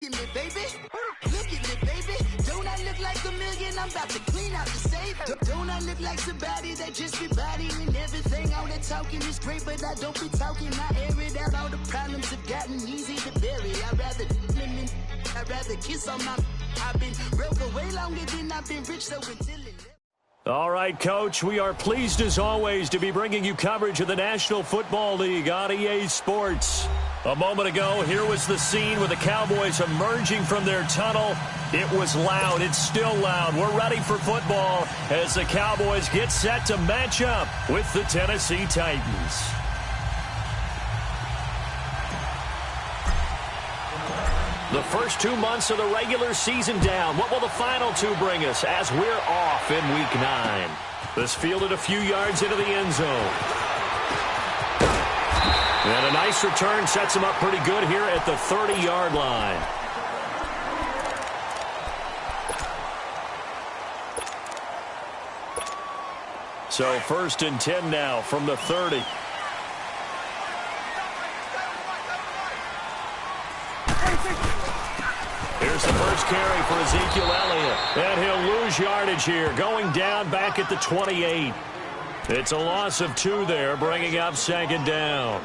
Look at me, baby. Look at me, baby. Don't I look like a million? I'm about to clean out the safe. Don't I look like somebody that just be bodying everything? All that talking is great, but I don't be talking. I air it out. All the problems have gotten easy to bury. I'd rather kiss on my. I've been broke way longer than I've been rich, so until it. All right, Coach, we are pleased as always to be bringing you coverage of the National Football League on EA Sports. A moment ago, here was the scene with the Cowboys emerging from their tunnel. It was loud. It's still loud. We're ready for football as the Cowboys get set to match up with the Tennessee Titans. The first 2 months of the regular season down. What will the final two bring us as we're off in Week 9? This fielded a few yards into the end zone. And a nice return sets him up pretty good here at the 30-yard line. So 1st and 10 now from the 30. Here's the first carry for Ezekiel Elliott. And he'll lose yardage here, going down back at the 28. It's a loss of 2 there, bringing up 2nd down.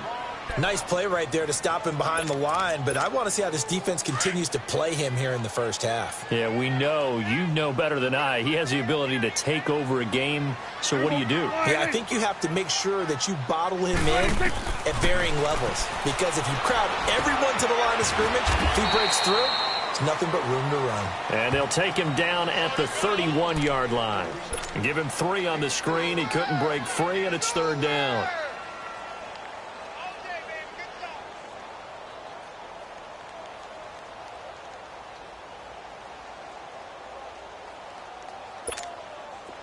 Nice play right there to stop him behind the line, but I want to see how this defense continues to play him here in the first half. Yeah, we know. You know better than I. He has the ability to take over a game, so what do you do? Yeah, I think you have to make sure that you bottle him in at varying levels, because if you crowd everyone to the line of scrimmage, if he breaks through, it's nothing but room to run. And they'll take him down at the 31-yard line. And give him 3 on the screen. He couldn't break free, and it's 3rd down.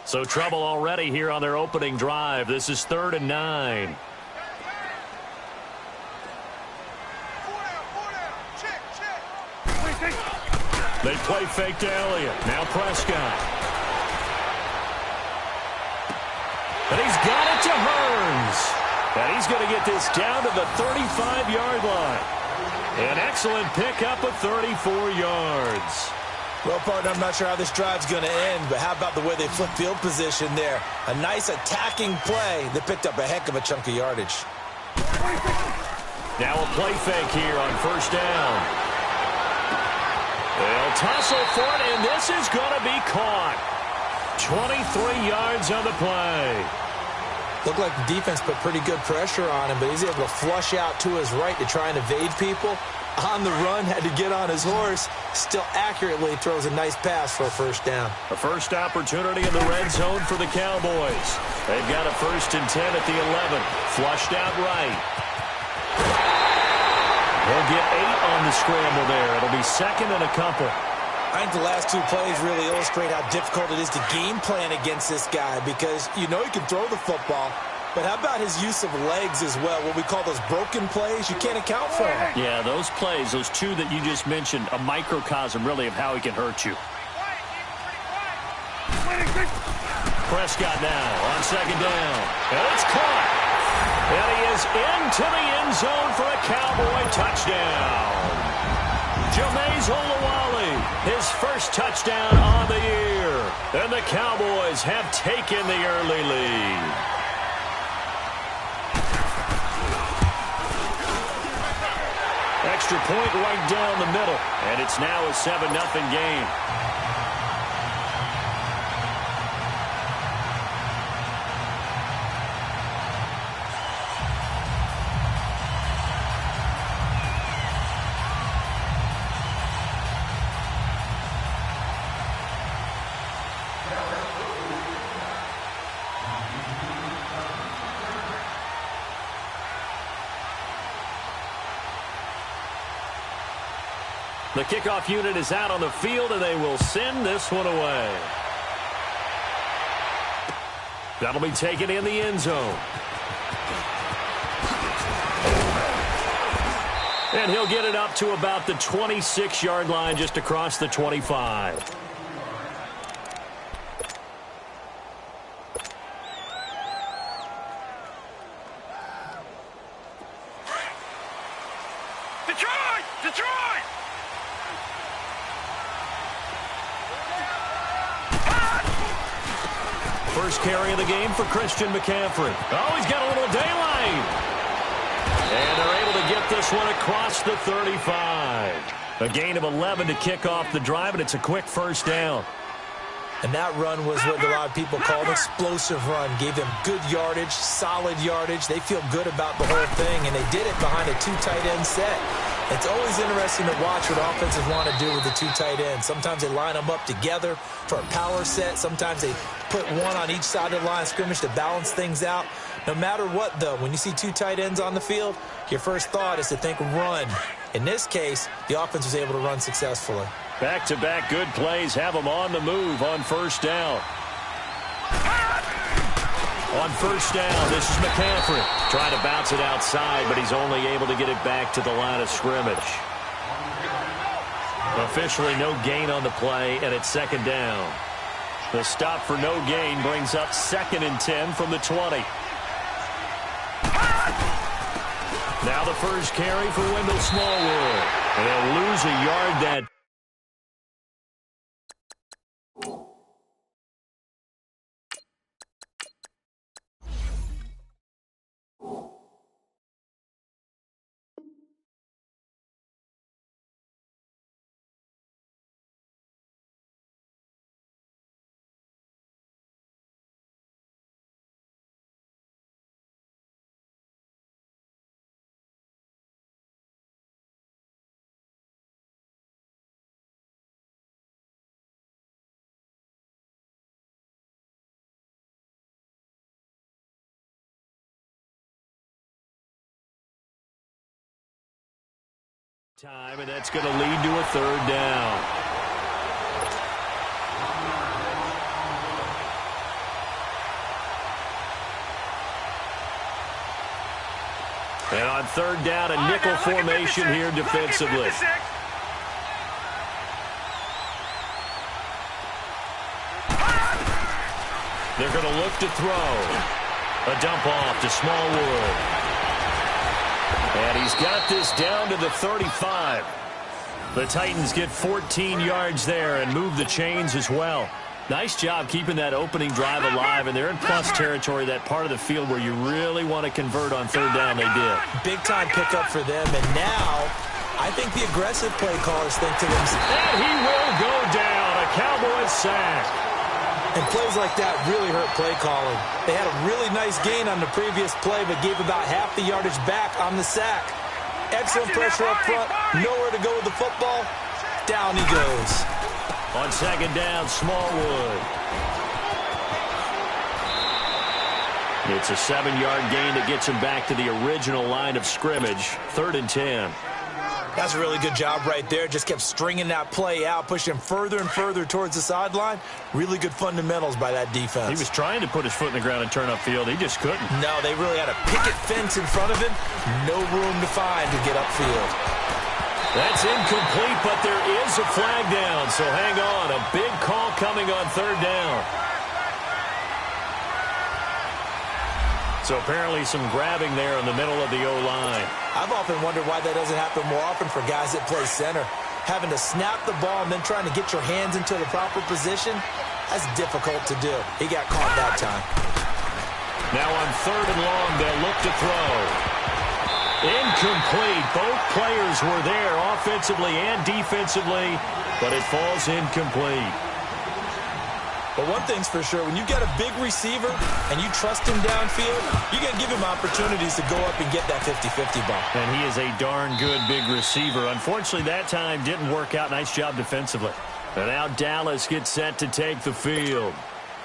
So trouble already here on their opening drive. This is 3rd and 9. They play fake to Elliott. Now Prescott. And he's got it to Hearns. And he's going to get this down to the 35-yard line. An excellent pickup of 34 yards. Well, partner, I'm not sure how this drive's going to end, but how about the way they flip field position there? A nice attacking play that picked up a heck of a chunk of yardage. Now a play fake here on 1st down. They'll tussle for it, and this is going to be caught. 23 yards on the play. Looked like the defense put pretty good pressure on him, but he's able to flush out to his right to try and evade people. On the run, had to get on his horse. Still accurately throws a nice pass for a 1st down. A first opportunity in the red zone for the Cowboys. They've got a 1st and 10 at the 11. Flushed out right. They'll get 8 on the scramble there. It'll be 2nd and a couple. I think the last 2 plays really illustrate how difficult it is to game plan against this guy, because you know he can throw the football, but how about his use of legs as well? What we call those broken plays, you can't account for them. Yeah, those plays, those 2 that you just mentioned, a microcosm really of how he can hurt you. Prescott now on 2nd down. And it's caught. And he is into the end zone for a Cowboy touchdown. Jameis Olawale, his first touchdown on the year. And the Cowboys have taken the early lead. Extra point right down the middle. And it's now a 7-0 game. The kickoff unit is out on the field, and they will send this one away. That'll be taken in the end zone. And he'll get it up to about the 26-yard line, just across the 25. First carry of the game for Christian McCaffrey. Oh, he's got a little daylight. And they're able to get this one across the 35. A gain of 11 to kick off the drive, and it's a quick first down. And that run was what a lot of people call an explosive run. Gave them good yardage, solid yardage. They feel good about the whole thing, and they did it behind a two tight end set. It's always interesting to watch what offenses want to do with the two tight ends. Sometimes they line them up together for a power set. Sometimes they put one on each side of the line of scrimmage to balance things out. No matter what, though, when you see two tight ends on the field, your first thought is to think run. In this case, the offense was able to run successfully. Back-to-back good plays have them on the move on first down. On first down, this is McCaffrey. Trying to bounce it outside, but he's only able to get it back to the line of scrimmage. Officially no gain on the play, and it's second down. The stop for no gain brings up 2nd and 10 from the 20. Now the first carry for Wendell Smallwood. And they'll lose a yard that... time, and that's going to lead to a third down. And on third down, a nickel formation here defensively. They're going to look to throw. A dump off to Smallwood. And he's got this down to the 35. The Titans get 14 yards there and move the chains as well. Nice job keeping that opening drive alive, and they're in plus territory, that part of the field where you really want to convert on third down. They did. Big-time pickup for them, and now I think the aggressive play callers think to themselves. And he will go down, a Cowboys sack. And plays like that really hurt play calling. They had a really nice gain on the previous play, but gave about half the yardage back on the sack. Excellent pressure up front. Nowhere to go with the football. Down he goes. On second down, Smallwood. It's a 7-yard gain that gets him back to the original line of scrimmage. 3rd and 10. That's a really good job right there. Just kept stringing that play out, pushing him further and further towards the sideline. Really good fundamentals by that defense. He was trying to put his foot in the ground and turn upfield. He just couldn't. No, they really had a picket fence in front of him. No room to find to get upfield. That's incomplete, but there is a flag down, so hang on. A big call coming on third down. So apparently some grabbing there in the middle of the O-line. I've often wondered why that doesn't happen more often for guys that play center. Having to snap the ball and then trying to get your hands into the proper position, that's difficult to do. He got caught that time. Now on 3rd and long, they'll look to throw. Incomplete. Both players were there offensively and defensively, but it falls incomplete. But one thing's for sure, when you got a big receiver and you trust him downfield, you're going to give him opportunities to go up and get that 50-50 ball. And he is a darn good big receiver. Unfortunately, that time didn't work out. Nice job defensively. And now Dallas gets set to take the field.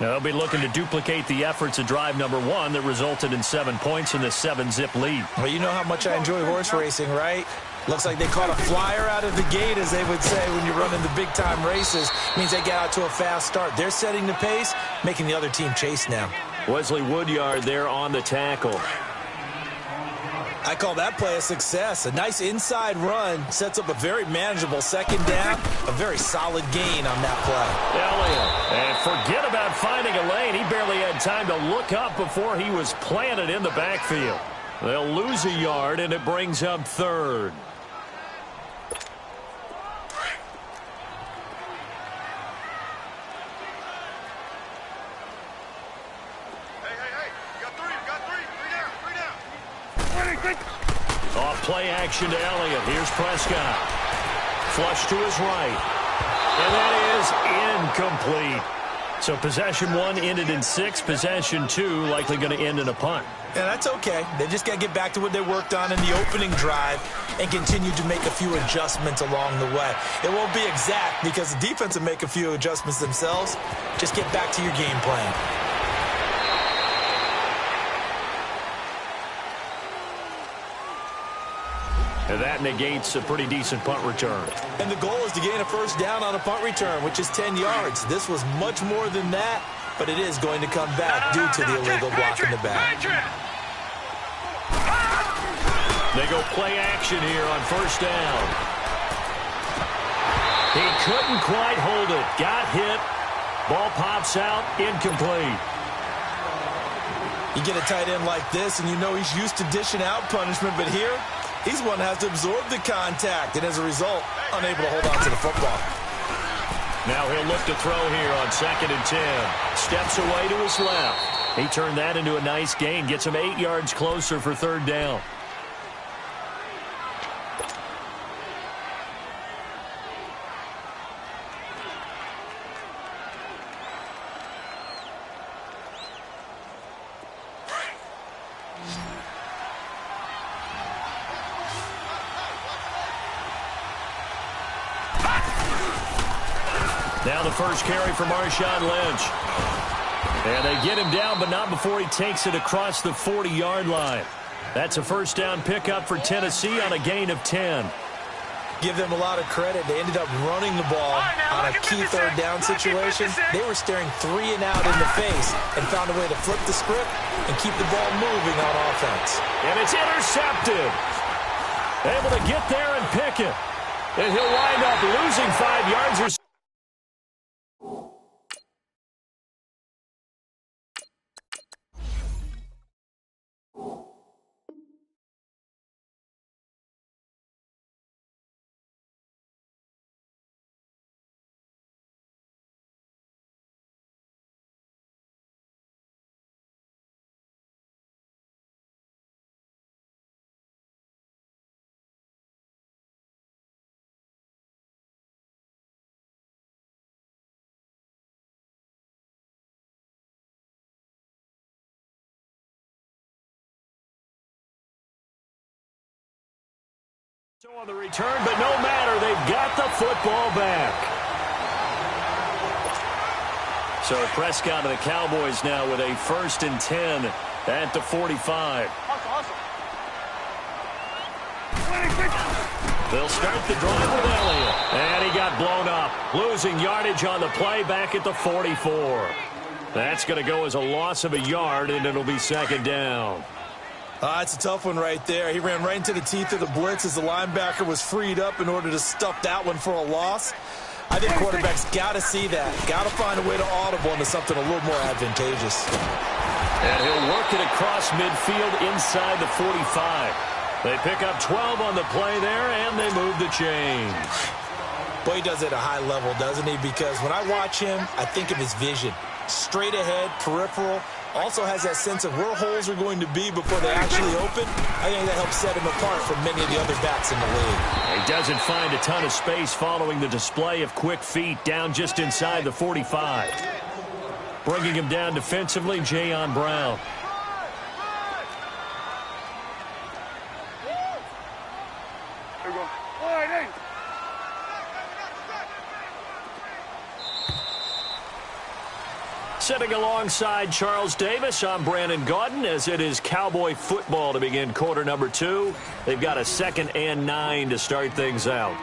Now they'll be looking to duplicate the efforts of drive number 1 that resulted in 7 points in the 7-zip lead. Well, you know how much I enjoy horse racing, right? Looks like they caught a flyer out of the gate, as they would say when you're running the big-time races. Means they get out to a fast start. They're setting the pace, making the other team chase now. Wesley Woodyard there on the tackle. I call that play a success. A nice inside run sets up a very manageable second down. A very solid gain on that play. Elliott, and forget about finding a lane. He barely had time to look up before he was planted in the backfield. They'll lose a yard, and it brings up 3rd. Off play action to Elliott. Here's Prescott. Flush to his right. And that is incomplete. So possession 1 ended in 6. Possession 2 likely going to end in a punt. Yeah, that's okay. They just got to get back to what they worked on in the opening drive and continue to make a few adjustments along the way. It won't be exact because the defense will make a few adjustments themselves. Just get back to your game plan. And that negates a pretty decent punt return. And the goal is to gain a first down on a punt return, which is 10 yards. This was much more than that, but it is going to come back due to the illegal block in the back. They go play action here on first down. He couldn't quite hold it. Got hit. Ball pops out. Incomplete. You get a tight end like this, and you know he's used to dishing out punishment, but here, he's one that has to absorb the contact, and as a result, unable to hold on to the football. Now he'll look to throw here on 2nd and 10. Steps away to his left. He turned that into a nice gain. Gets him 8 yards closer for 3rd down. Now the first carry for Marshawn Lynch. And they get him down, but not before he takes it across the 40-yard line. That's a first down pickup for Tennessee on a gain of 10. Give them a lot of credit. They ended up running the ball on a key 3rd down situation. They were staring 3 and out in the face and found a way to flip the script and keep the ball moving on offense. And it's intercepted. Able to get there and pick it. And he'll wind up losing 5 yards or so. So on the return, but no matter, they've got the football back. So Prescott and the Cowboys now with a 1st and 10 at the 45. They'll start the drive with Elliott. And he got blown up. Losing yardage on the play back at the 44. That's going to go as a loss of a yard, and it'll be 2nd down. It's a tough one right there. He ran right into the teeth of the blitz as the linebacker was freed up in order to stuff that one for a loss. I think quarterbacks got to see that. Got to find a way to audible into something a little more advantageous. And he'll work it across midfield inside the 45. They pick up 12 on the play there, and they move the chains. Boy, he does it at a high level, doesn't he? Because when I watch him, I think of his vision. Straight ahead, peripheral. Also has that sense of where holes are going to be before they actually open. I think that helps set him apart from many of the other backs in the league. He doesn't find a ton of space following the display of quick feet down just inside the 45. Bringing him down defensively, Jayon Brown. Sitting alongside Charles Davis, I'm Brandon Gaudin, as it is Cowboy football to begin quarter number 2. They've got a 2nd and 9 to start things out.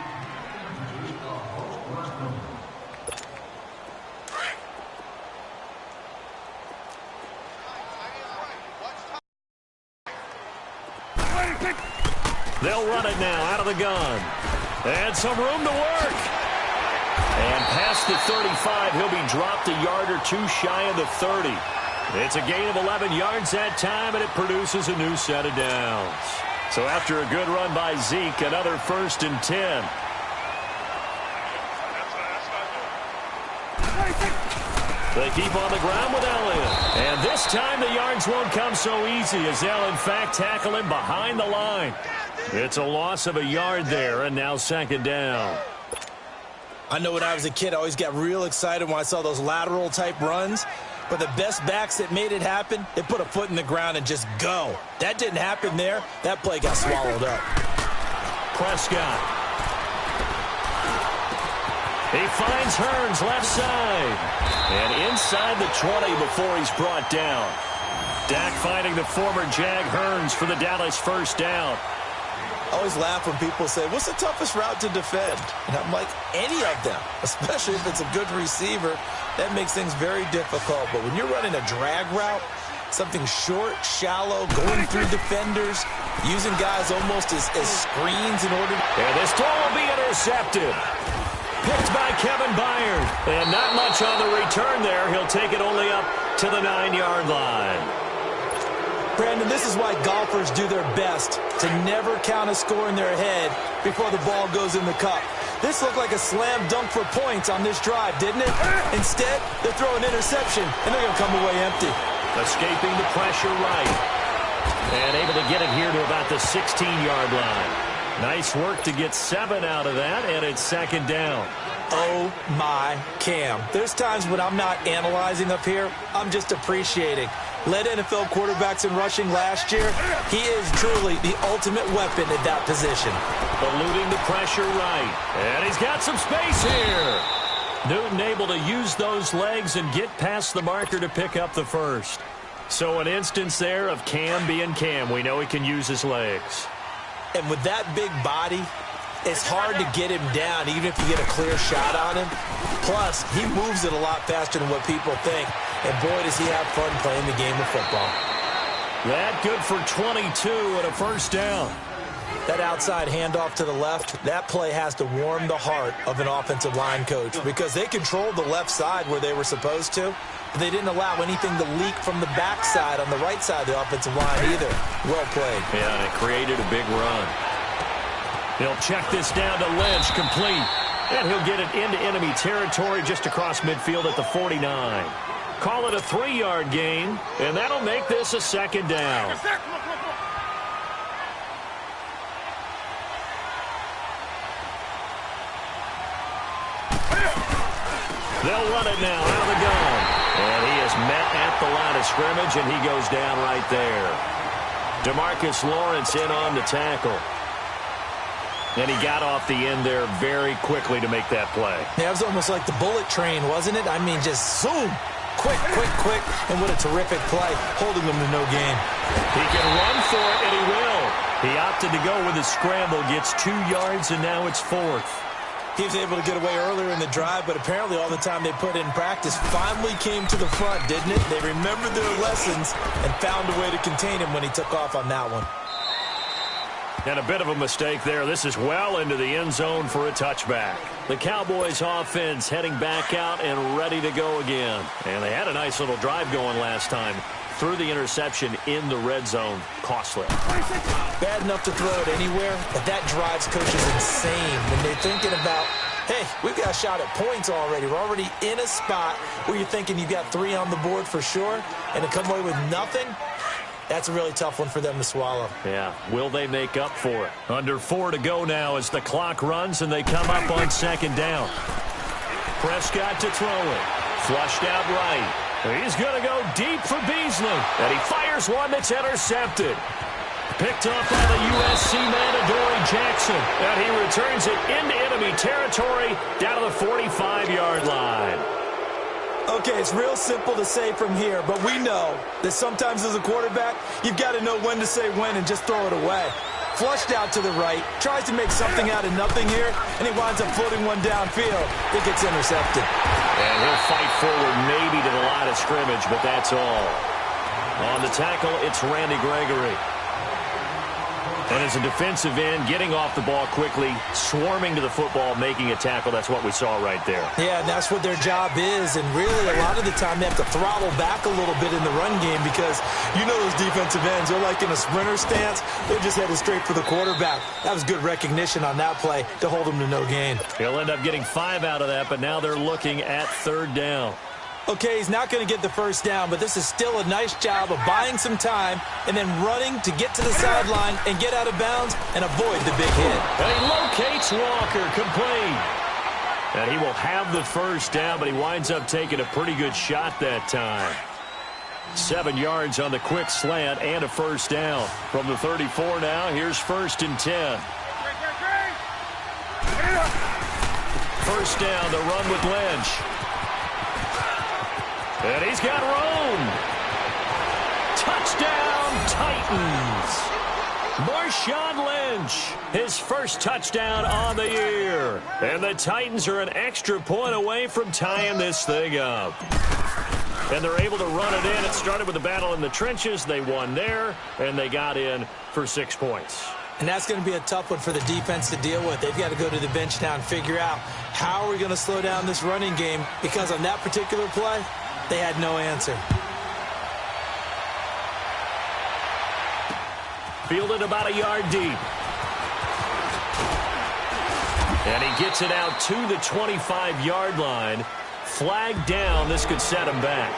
They'll run it now out of the gun. And some room to work. And past the 35, he'll be dropped a yard or 2 shy of the 30. It's a gain of 11 yards that time, and it produces a new set of downs. So after a good run by Zeke, another 1st and 10. They keep on the ground with Elliott. And this time the yards won't come so easy as they'll, in fact, tackle him behind the line. It's a loss of a yard there, and now second down. I know when I was a kid, I always got real excited when I saw those lateral-type runs. But the best backs that made it happen, they put a foot in the ground and just go. That didn't happen there. That play got swallowed up. Prescott. He finds Hearns left side. And inside the 20 before he's brought down. Dak finding the former Jag Hearns for the Dallas first down. I always laugh when people say, what's the toughest route to defend? And I'm like, any of them, especially if it's a good receiver. That makes things very difficult. But when you're running a drag route, something short, shallow, going through defenders, using guys almost as screens in order to... And this throw will be intercepted. Picked by Kevin Byard. And not much on the return there. He'll take it only up to the 9-yard line. Brandon, this is why golfers do their best to never count a score in their head before the ball goes in the cup. This looked like a slam dunk for points on this drive, didn't it? Instead, they throw an interception, and they're going to come away empty. Escaping the pressure right. And able to get it here to about the 16-yard line. Nice work to get 7 out of that, and it's second down. Oh, my Cam. There's times when I'm not analyzing up here. I'm just appreciating. Led NFL quarterbacks in rushing last year. He is truly the ultimate weapon at that position. Eluding the pressure right. And he's got some space here. Newton able to use those legs and get past the marker to pick up the first. So an instance there of Cam being Cam. We know he can use his legs. And with that big body, it's hard to get him down, even if you get a clear shot on him. Plus, he moves it a lot faster than what people think. And boy, does he have fun playing the game of football. That good for 22 and a first down. That outside handoff to the left, that play has to warm the heart of an offensive line coach because they controlled the left side where they were supposed to, but they didn't allow anything to leak from the backside on the right side of the offensive line either. Well played. Yeah, and it created a big run. He'll check this down to Lynch, complete. And he'll get it into enemy territory just across midfield at the 49. Call it a 3-yard gain, and that'll make this a second down. They'll run it now out of the gun. And he is met at the line of scrimmage, and he goes down right there. DeMarcus Lawrence in on the tackle. And he got off the end there very quickly to make that play. Yeah, it was almost like the bullet train, wasn't it? I mean, just zoom. Quick, quick, quick. And what a terrific play, holding them to no gain. He can run for it, and he will. He opted to go with a scramble, gets 2 yards, and now it's 4th. He was able to get away earlier in the drive, but apparently all the time they put in practice finally came to the front, didn't it? They remembered their lessons and found a way to contain him when he took off on that one. And a bit of a mistake there. This is well into the end zone for a touchback. The Cowboys offense heading back out and ready to go again. And they had a nice little drive going last time. Threw the interception in the red zone. Costly. Bad enough to throw it anywhere, but that drives coaches insane when they're thinking about, hey, we've got a shot at points already. We're already in a spot where you're thinking you've got 3 on the board for sure, and to come away with nothing, that's a really tough one for them to swallow. Yeah, will they make up for it? Under 4 to go now as the clock runs and they come up on second down. Prescott to throw it. Flushed out right. He's going to go deep for Beasley. And he fires one that's intercepted. Picked up by the USC man, Adoree Jackson. And he returns it into enemy territory down to the 45-yard line. Okay, it's real simple to say from here, but we know that sometimes as a quarterback, you've got to know when to say when and just throw it away. Flushed out to the right, tries to make something out of nothing here, and he winds up floating one downfield. It gets intercepted. And he'll fight forward maybe to the line of scrimmage, but that's all. On the tackle, it's Randy Gregory. And as a defensive end, getting off the ball quickly, swarming to the football, making a tackle, that's what we saw right there. Yeah, and that's what their job is. And really, a lot of the time, they have to throttle back a little bit in the run game because you know those defensive ends, they're like in a sprinter stance. They're just headed straight for the quarterback. That was good recognition on that play to hold them to no gain. He'll end up getting 5 out of that, but now they're looking at 3rd down. Okay, he's not going to get the first down, but this is still a nice job of buying some time and then running to get to the sideline and get out of bounds and avoid the big hit. And he locates Walker, complete. And he will have the first down, but he winds up taking a pretty good shot that time. 7 yards on the quick slant and a first down. From the 34 now, here's 1st and 10. First down, the run with Lynch. And he's got room. Touchdown, Titans. Marshawn Lynch, his first touchdown on the year. And the Titans are an extra point away from tying this thing up. And they're able to run it in. It started with a battle in the trenches. They won there, and they got in for 6 points. And that's going to be a tough one for the defense to deal with. They've got to go to the bench now and figure out how are we going to slow down this running game, because on that particular play, they had no answer. Fielded about a yard deep. And he gets it out to the 25-yard line. Flag down. This could set him back.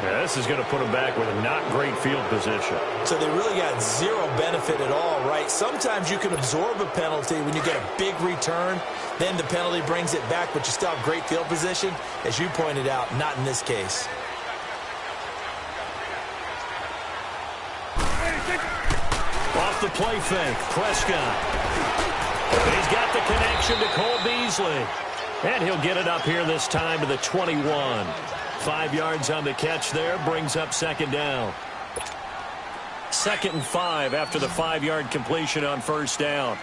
Yeah, this is going to put him back with a not great field position. So they really got zero benefit at all, right? Sometimes you can absorb a penalty when you get a big return. Then the penalty brings it back, but you still have great field position. As you pointed out, not in this case. Off the play fake, Prescott. He's got the connection to Cole Beasley. And he'll get it up here this time to the 21. 5 yards on the catch there, brings up 2nd down. 2nd and 5 after the 5-yard completion on 1st down.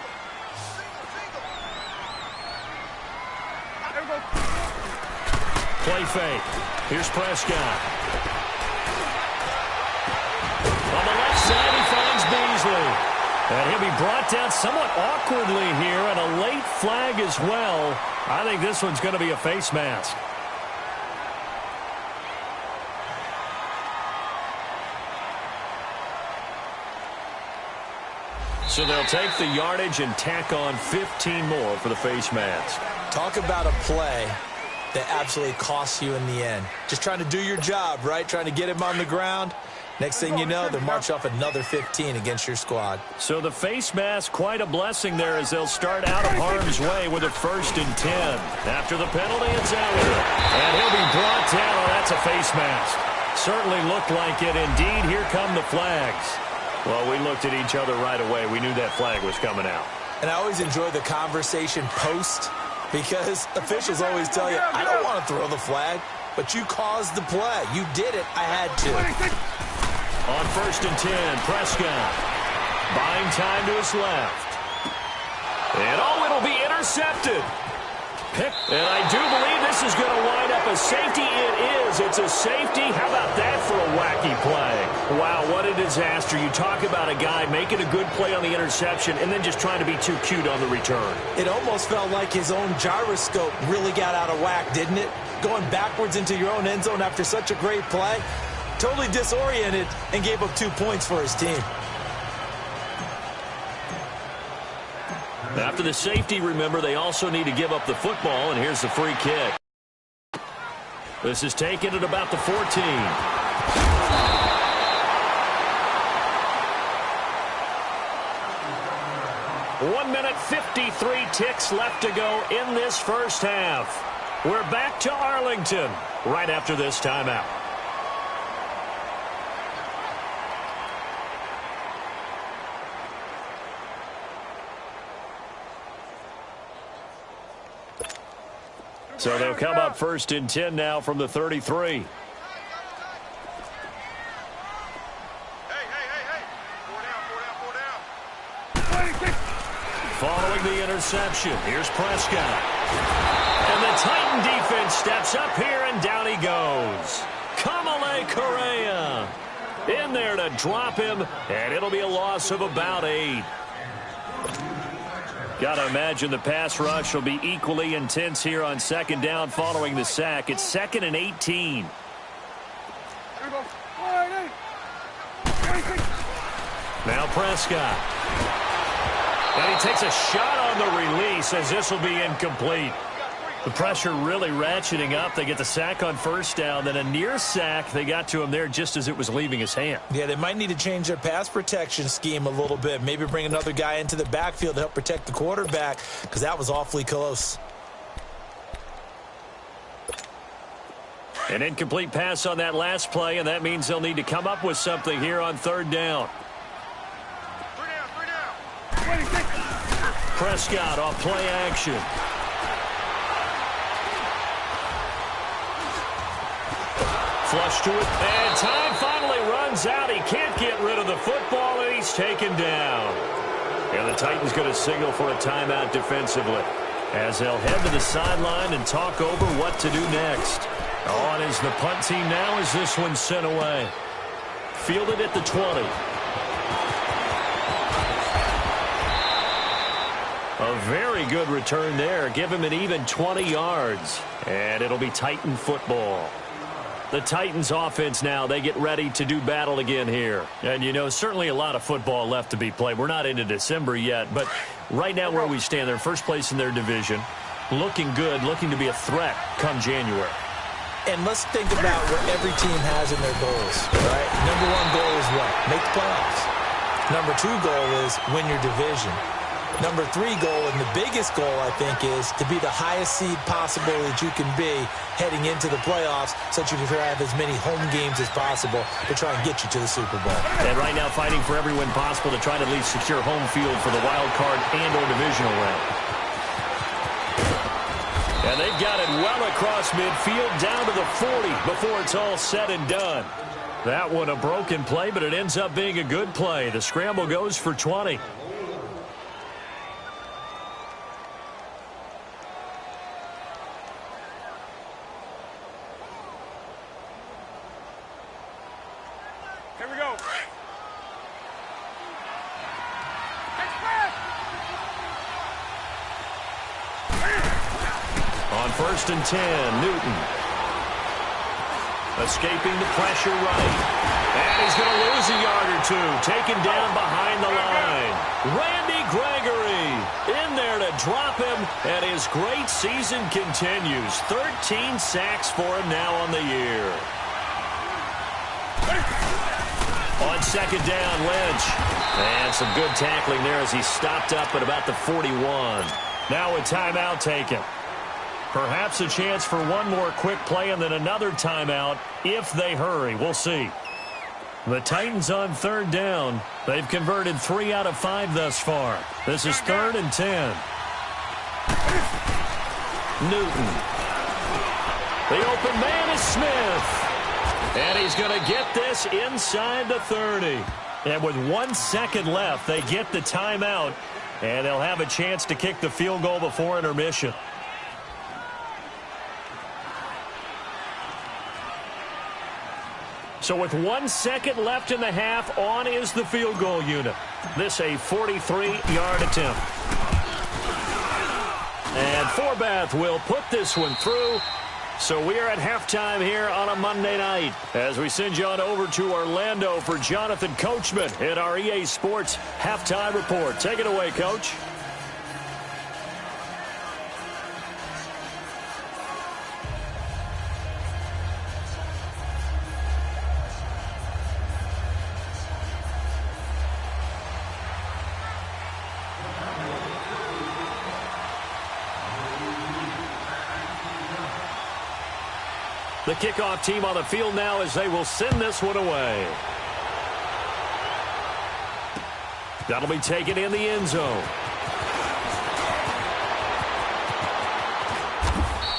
Play fake. Here's Prescott. On the left side, he finds Beasley. And he'll be brought down somewhat awkwardly here, and a late flag as well. I think this one's going to be a face mask. So they'll take the yardage and tack on 15 more for the face mask. Talk about a play that absolutely costs you in the end. Just trying to do your job, right? Trying to get him on the ground. Next thing you know, they'll march off another 15 against your squad. So the face mask, quite a blessing there as they'll start out of harm's way with a 1st and 10. After the penalty, it's Elliott. And he'll be brought down. Oh, that's a face mask. Certainly looked like it. Indeed, here come the flags. Well, we looked at each other right away. We knew that flag was coming out. And I always enjoy the conversation post, because officials always tell you, I don't want to throw the flag, but you caused the play. You did it. I had to. On 1st and 10, Prescott buying time to his left. And it'll be intercepted. And I do believe this is going to wind up a safety. It is. It's a safety. How about that for a wacky play? Wow, what a disaster. You talk about a guy making a good play on the interception and then just trying to be too cute on the return. It almost felt like his own gyroscope really got out of whack, didn't it? Going backwards into your own end zone after such a great play. Totally disoriented and gave up 2 points for his team. After the safety, remember, they also need to give up the football, and here's the free kick. This is taken at about the 14. 1 minute 53 ticks left to go in this first half. We're back to Arlington right after this timeout. So they'll come up 1st and 10 now from the 33. Following the interception, here's Prescott. And the Titan defense steps up here, and down he goes. Kamale Correa in there to drop him, and it'll be a loss of about 8. Got to imagine the pass rush will be equally intense here on 2nd down following the sack. It's 2nd and 18. Now Prescott. And he takes a shot on the release as this will be incomplete. The pressure really ratcheting up. They get the sack on first down, then a near sack. They got to him there just as it was leaving his hand. Yeah, they might need to change their pass protection scheme a little bit. Maybe bring another guy into the backfield to help protect the quarterback, because that was awfully close. An incomplete pass on that last play, and that means they'll need to come up with something here on third down. Prescott off play action. Flush to it, and time finally runs out. He can't get rid of the football, and he's taken down. And the Titans going to signal for a timeout defensively, as they'll head to the sideline and talk over what to do next. On is the punt team now as this one's sent away. Fielded at the 20. A very good return there. Give him an even 20 yards. And it'll be Titan football. The Titans offense now, they get ready to do battle again here. And, you know, certainly a lot of football left to be played. We're not into December yet, but right now where we stand, they're first place in their division. Looking good, looking to be a threat come January. And let's think about what every team has in their goals, right? Number one goal is what? Make the playoffs. Number two goal is win your division. Number three goal, and the biggest goal, I think, is to be the highest seed possible that you can be heading into the playoffs so that you can have as many home games as possible to try and get you to the Super Bowl. And right now fighting for every win possible to try to at least secure home field for the wild card and or divisional round. And they've got it well across midfield down to the 40 before it's all said and done. That one a broken play, but it ends up being a good play. The scramble goes for 20. First and 10, Newton. Escaping the pressure right. And he's going to lose a yard or two. Taken down behind the line. Randy Gregory in there to drop him. And his great season continues. 13 sacks for him now on the year. On second down, Lynch. And some good tackling there as he stopped up at about the 41. Now a timeout taken. Perhaps a chance for one more quick play and then another timeout if they hurry. We'll see. The Titans on third down. They've converted 3 out of 5 thus far. This is third and 10. Newton. The open man is Smith. And he's going to get this inside the 30. And with 1 second left, they get the timeout. And they'll have a chance to kick the field goal before intermission. So with 1 second left in the half, on is the field goal unit. This a 43-yard attempt. And Forbath will put this one through. So we are at halftime here on a Monday night as we send you on over to Orlando for Jonathan Coachman in our EA Sports Halftime Report. Take it away, Coach. The kickoff team on the field now as they will send this one away. That'll be taken in the end zone.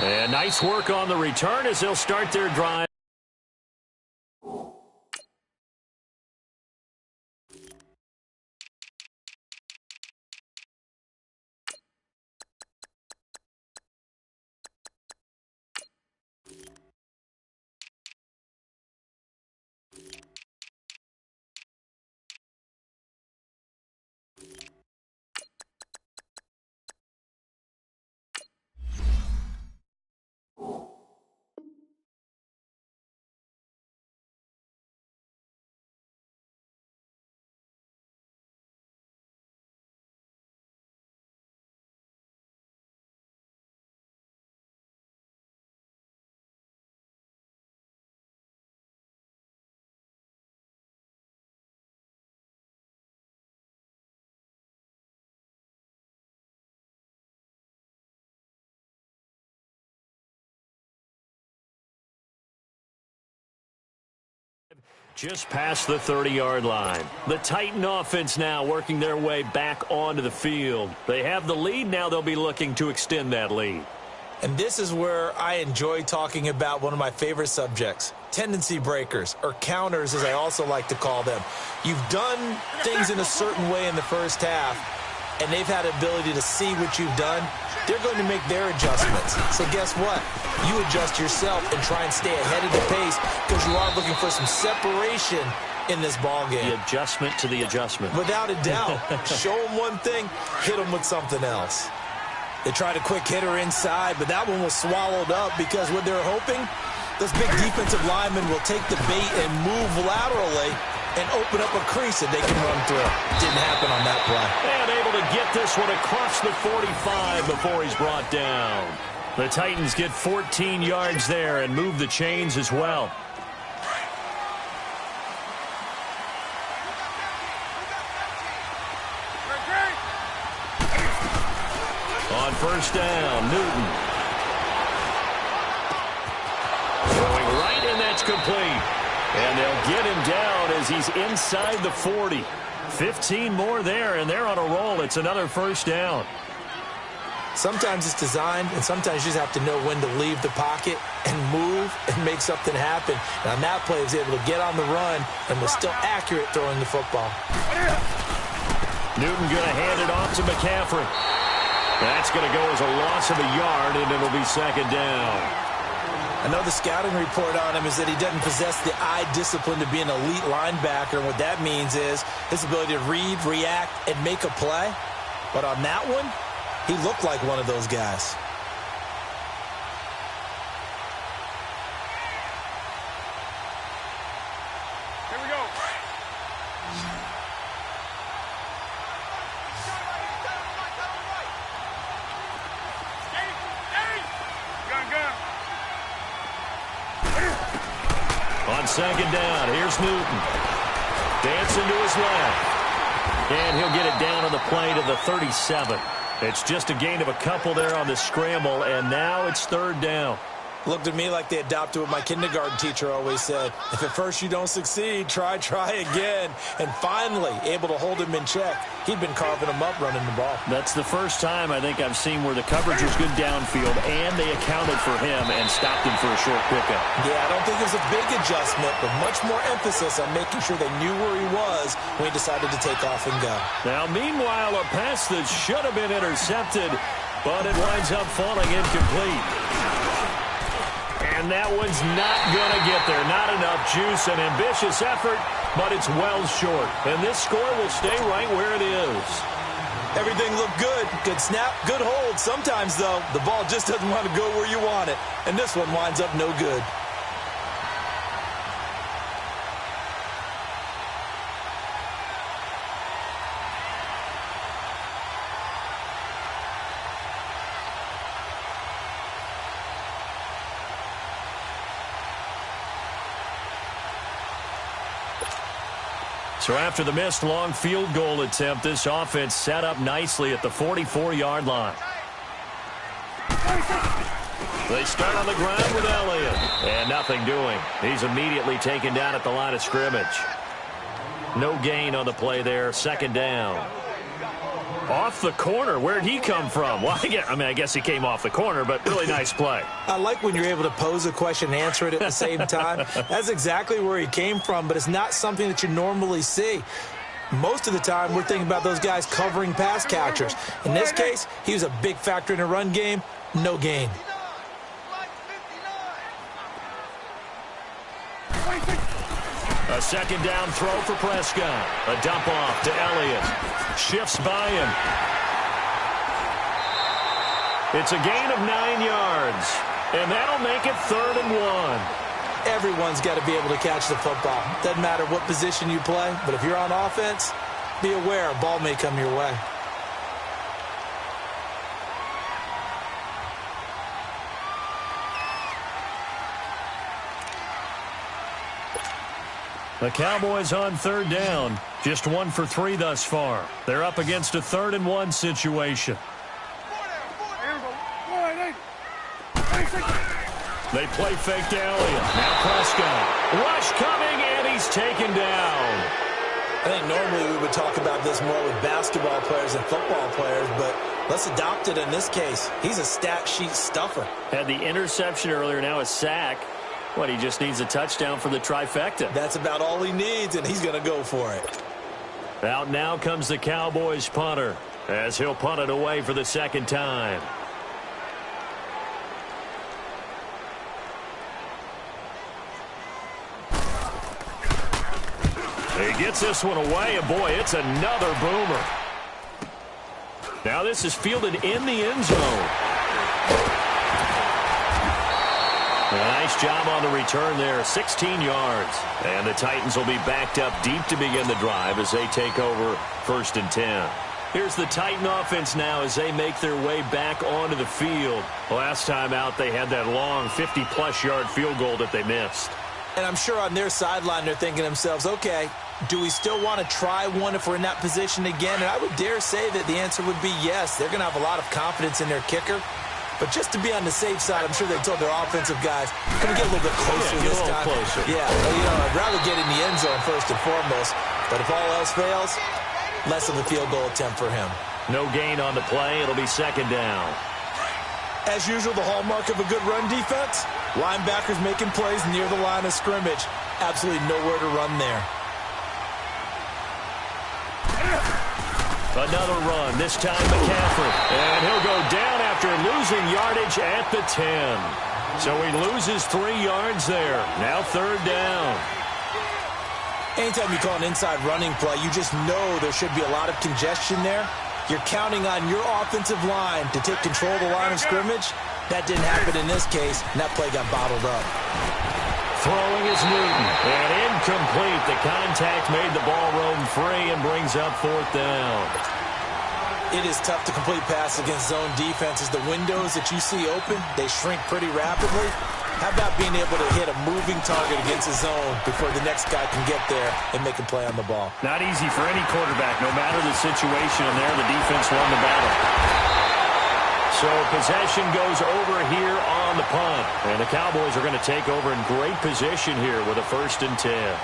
And nice work on the return as they'll start their drive. Just past the 30-yard line. The Titan offense now working their way back onto the field. They have the lead. Now they'll be looking to extend that lead. And this is where I enjoy talking about one of my favorite subjects, tendency breakers, or counters as I also like to call them. You've done things in a certain way in the first half, and they've had the ability to see what you've done. They're going to make their adjustments. So guess what? You adjust yourself and try and stay ahead of the pace because you are looking for some separation in this ball game. The adjustment to the adjustment. Without a doubt. Show them one thing, hit them with something else. They tried a quick hitter inside, but that one was swallowed up because what they're hoping, those big defensive linemen will take the bait and move laterally and open up a crease that they can run through. Didn't happen on that play. And able to get this one across the 45 before he's brought down. The Titans get 14 yards there and move the chains as well. On first down, Newton. Going right, and that's complete. And they'll get him down as he's inside the 40. 15 more there, and they're on a roll. It's another first down. Sometimes it's designed, and sometimes you just have to know when to leave the pocket and move and make something happen. And on that play, he was able to get on the run and was still accurate throwing the football. Newton going to hand it off to McCaffrey. That's going to go as a loss of a yard, and it'll be second down. I know the scouting report on him is that he doesn't possess the eye discipline to be an elite linebacker. And what that means is his ability to read, react, and make a play. But on that one, he looked like one of those guys. Here we go. Gun. On second down, here's Newton. Dancing to his left. And he'll get it down on the play to the 37. It's just a gain of a couple there on the scramble, and now it's third down. Looked at me like they adopted what my kindergarten teacher always said. If at first you don't succeed, try again. And finally, able to hold him in check. He'd been carving him up running the ball. That's the first time I think I've seen where the coverage was good downfield, and they accounted for him and stopped him for a short pickup. Yeah, I don't think it was a big adjustment, but much more emphasis on making sure they knew where he was when he decided to take off and go. Now, meanwhile, a pass that should have been intercepted, but it winds up falling incomplete. And that one's not going to get there. Not enough juice, an ambitious effort, but it's well short. And this score will stay right where it is. Everything looked good. Good snap, good hold. Sometimes, though, the ball just doesn't want to go where you want it. And this one winds up no good. So after the missed long field goal attempt, this offense set up nicely at the 44-yard line. They start on the ground with Elliott. And nothing doing. He's immediately taken down at the line of scrimmage. No gain on the play there. Second down. Off the corner. Where'd he come from? Well, I guess he came off the corner, but really nice play. I like when you're able to pose a question and answer it at the same time. That's exactly where he came from, but it's not something that you normally see. Most of the time, we're thinking about those guys covering pass catchers. In this case, he was a big factor in the run game. No gain. A second down throw for Prescott. A dump off to Elliott. Shifts by him. It's a gain of 9 yards. And that'll make it 3rd and 1. Everyone's got to be able to catch the football. Doesn't matter what position you play, but if you're on offense, be aware a ball may come your way. The Cowboys on third down. Just 1 for 3 thus far. They're up against a 3rd and 1 situation. They play fake to Elliott. Now Prescott. Rush coming, and he's taken down. I think normally we would talk about this more with basketball players and football players, but let's adopt it in this case. He's a stat sheet stuffer. Had the interception earlier, now a sack. What, he just needs a touchdown for the trifecta. That's about all he needs, and he's going to go for it. Out now comes the Cowboys punter, as he'll punt it away for the second time. He gets this one away, and boy, it's another boomer. Now this is fielded in the end zone. A nice job on the return there, 16 yards. And the Titans will be backed up deep to begin the drive as they take over 1st and 10. Here's the Titan offense now as they make their way back onto the field. Last time out, they had that long 50-plus yard field goal that they missed. And I'm sure on their sideline they're thinking to themselves, okay, do we still want to try one if we're in that position again? And I would dare say that the answer would be yes. They're going to have a lot of confidence in their kicker. But just to be on the safe side, I'm sure they told their offensive guys, can we get a little bit closer this time? Closer. Yeah, well, I'd rather get in the end zone first and foremost. But if all else fails, less of a field goal attempt for him. No gain on the play. It'll be second down. As usual, the hallmark of a good run defense, linebackers making plays near the line of scrimmage. Absolutely nowhere to run there. Another run, this time McCaffrey. And he'll go down after losing yardage at the 10. So he loses 3 yards there. Now 3rd down. Anytime you call an inside running play, you just know there should be a lot of congestion there. You're counting on your offensive line to take control of the line of scrimmage. That didn't happen in this case, and that play got bottled up. Throwing is Newton. And incomplete. The contact made the ball roam free and brings up 4th down. It is tough to complete passes against zone defenses. The windows that you see open, they shrink pretty rapidly. How about being able to hit a moving target against a zone before the next guy can get there and make a play on the ball? Not easy for any quarterback, no matter the situation. And there, the defense won the battle. So possession goes over here on the punt. And the Cowboys are going to take over in great position here with a 1st and 10.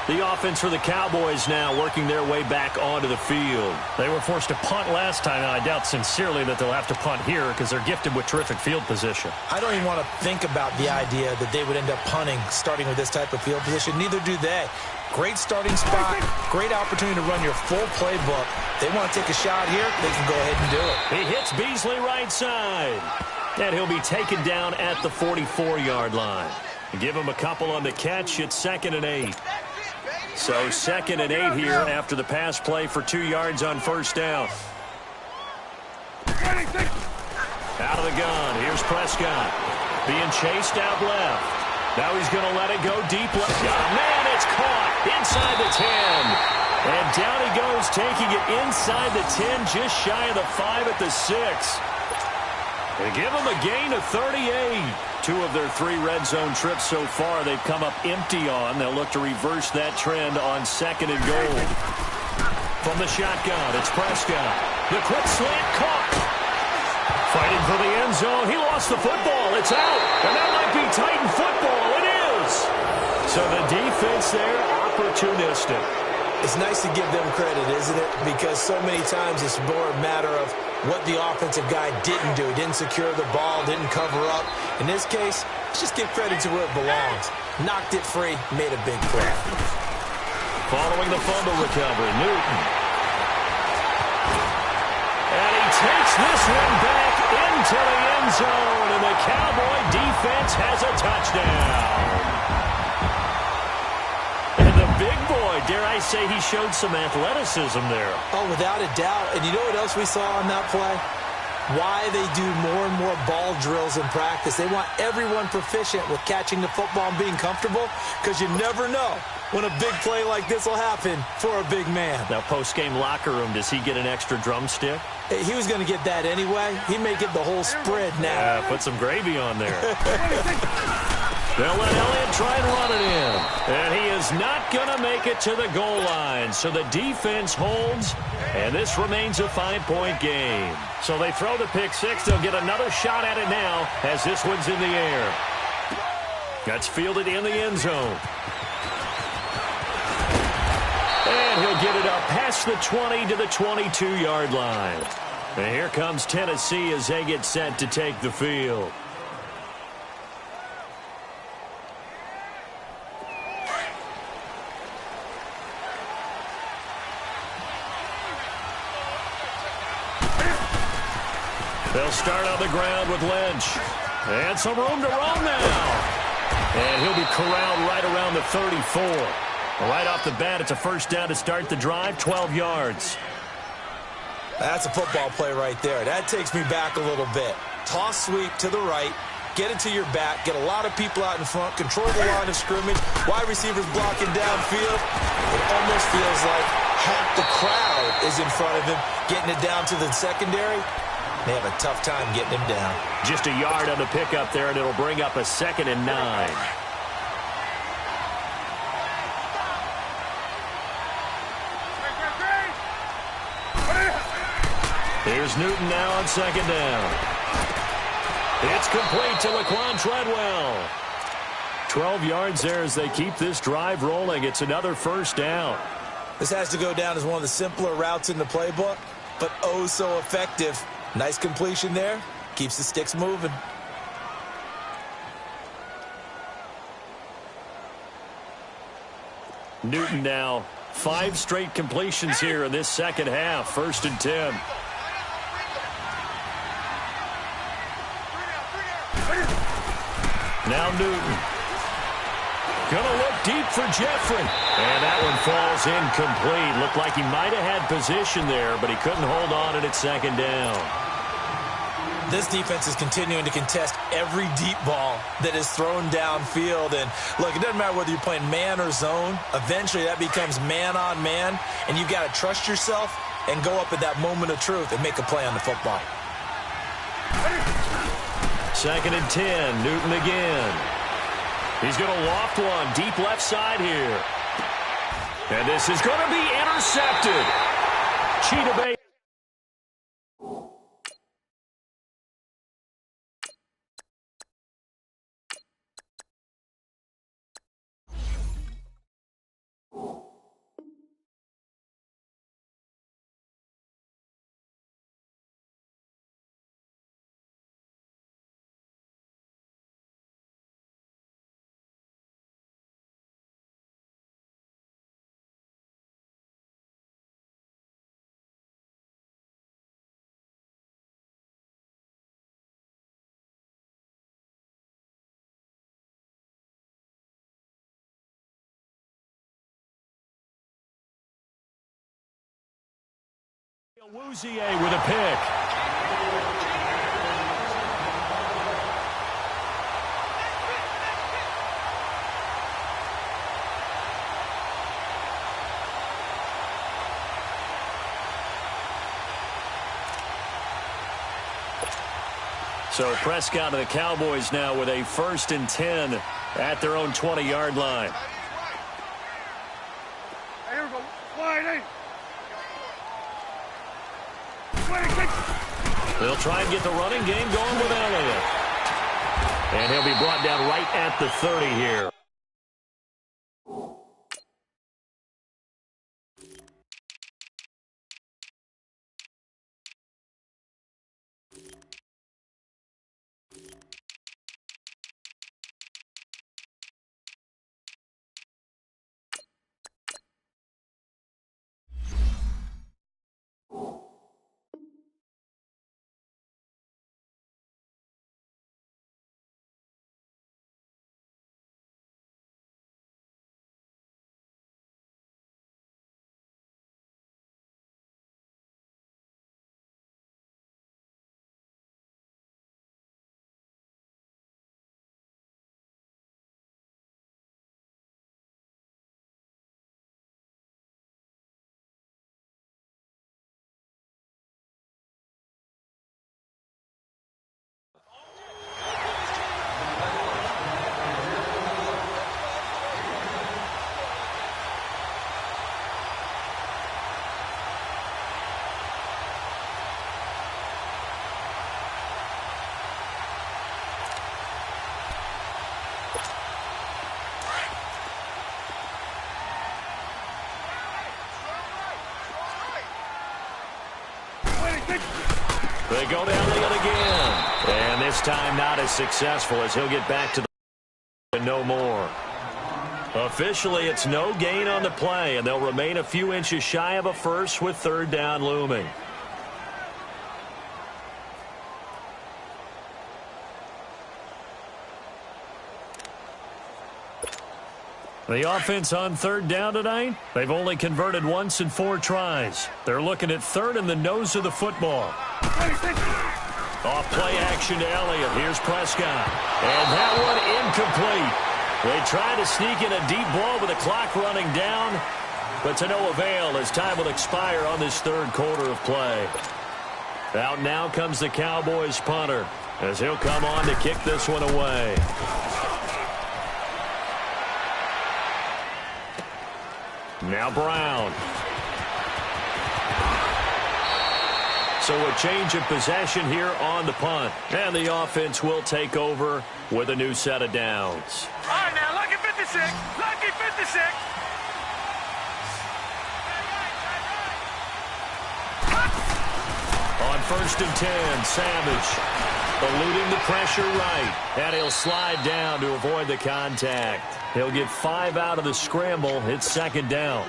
The offense for the Cowboys now working their way back onto the field. They were forced to punt last time, and I doubt sincerely that they'll have to punt here because they're gifted with terrific field position. I don't even want to think about the idea that they would end up punting starting with this type of field position. Neither do they. Great starting spot, great opportunity to run your full playbook. They want to take a shot here, they can go ahead and do it. He hits Beasley right side. And he'll be taken down at the 44-yard line. Give him a couple on the catch. It's 2nd and 8. So 2nd and 8 here after the pass play for 2 yards on 1st down. Out of the gun. Here's Prescott. Being chased out left. Now he's going to let it go deep left. Oh, man, it's caught inside the 10. And down he goes, taking it inside the 10, just shy of the 5 at the 6. They give him a gain of 38. 2 of their 3 red zone trips so far they've come up empty on. They'll look to reverse that trend on 2nd and goal. From the shotgun, it's Prescott. The quick slant caught. Fighting for the end zone. He lost the football. It's out. And that might be Titan football. It is. So the defense there, opportunistic. It's nice to give them credit, isn't it? Because so many times it's more a matter of what the offensive guy didn't do. He didn't secure the ball, didn't cover up. In this case, let's just give credit to where it belongs. Knocked it free, made a big play. Following the fumble recovery, Newton. And he takes this one back into the end zone, and the Cowboy defense has a touchdown. And the big boy, dare I say, he showed some athleticism there. Oh, without a doubt. And you know what else we saw on that play? Why they do more and more ball drills in practice. They want everyone proficient with catching the football and being comfortable, because you never know when a big play like this will happen for a big man. Now, post-game locker room, does he get an extra drumstick? He was going to get that anyway. He may get the whole spread now. Put some gravy on there. They'll let Elliott try and run it in. And he is not going to make it to the goal line. So the defense holds, and this remains a 5-point game. So they throw the pick six. They'll get another shot at it now as this one's in the air. That's fielded in the end zone. And he'll get it up past the 20 to the 22-yard line. And here comes Tennessee as they get set to take the field. They'll start on the ground with Lynch. And some room to roam now. And he'll be corralled right around the 34. Right off the bat, it's a first down to start the drive, 12 yards. That's a football play right there. That takes me back a little bit. Toss sweep to the right, get it to your back, get a lot of people out in front, control the line of scrimmage, wide receivers blocking downfield. It almost feels like half the crowd is in front of him, getting it down to the secondary. They have a tough time getting him down. Just a yard on the pickup there, and it'll bring up a 2nd and 9. Here's Newton now on 2nd down. It's complete to Laquan Treadwell. 12 yards there as they keep this drive rolling. It's another first down. This has to go down as one of the simpler routes in the playbook, but oh so effective. Nice completion there. Keeps the sticks moving. Newton now 5 straight completions here in this second half. 1st and 10. Now Newton. Gonna look deep for Jeffrey. And that one falls incomplete. Looked like he might have had position there, but he couldn't hold on at 2nd down. This defense is continuing to contest every deep ball that is thrown downfield. And, look, it doesn't matter whether you're playing man or zone. Eventually, that becomes man on man, and you've got to trust yourself and go up at that moment of truth and make a play on the football. 2nd and 10. Newton again. He's going to loft one deep left side here. And this is going to be intercepted. Cheetah Bay. Awuzie with a pick. So Prescott and the Cowboys now with a 1st and 10 at their own 20-yard line. Here we go. Wide eight. They'll try and get the running game going with Elliott. And he'll be brought down right at the 30 here. They go down the end again. And this time not as successful as he'll get back to the no more. Officially, it's no gain on the play, and they'll remain a few inches shy of a first with third down looming. The offense on third down tonight, they've only converted once in 4 tries. They're looking at third in the nose of the football. Off play action to Elliott. Here's Prescott. And that one incomplete. They try to sneak in a deep ball with the clock running down, but to no avail as time will expire on this third quarter of play. Out now comes the Cowboys punter as he'll come on to kick this one away. Now Brown. So a change of possession here on the punt. And the offense will take over with a new set of downs. All right, now, lucky 56. Lucky 56. On first and 10, Savage eluding the pressure right. And he'll slide down to avoid the contact. He'll get 5 out of the scramble. It's second down.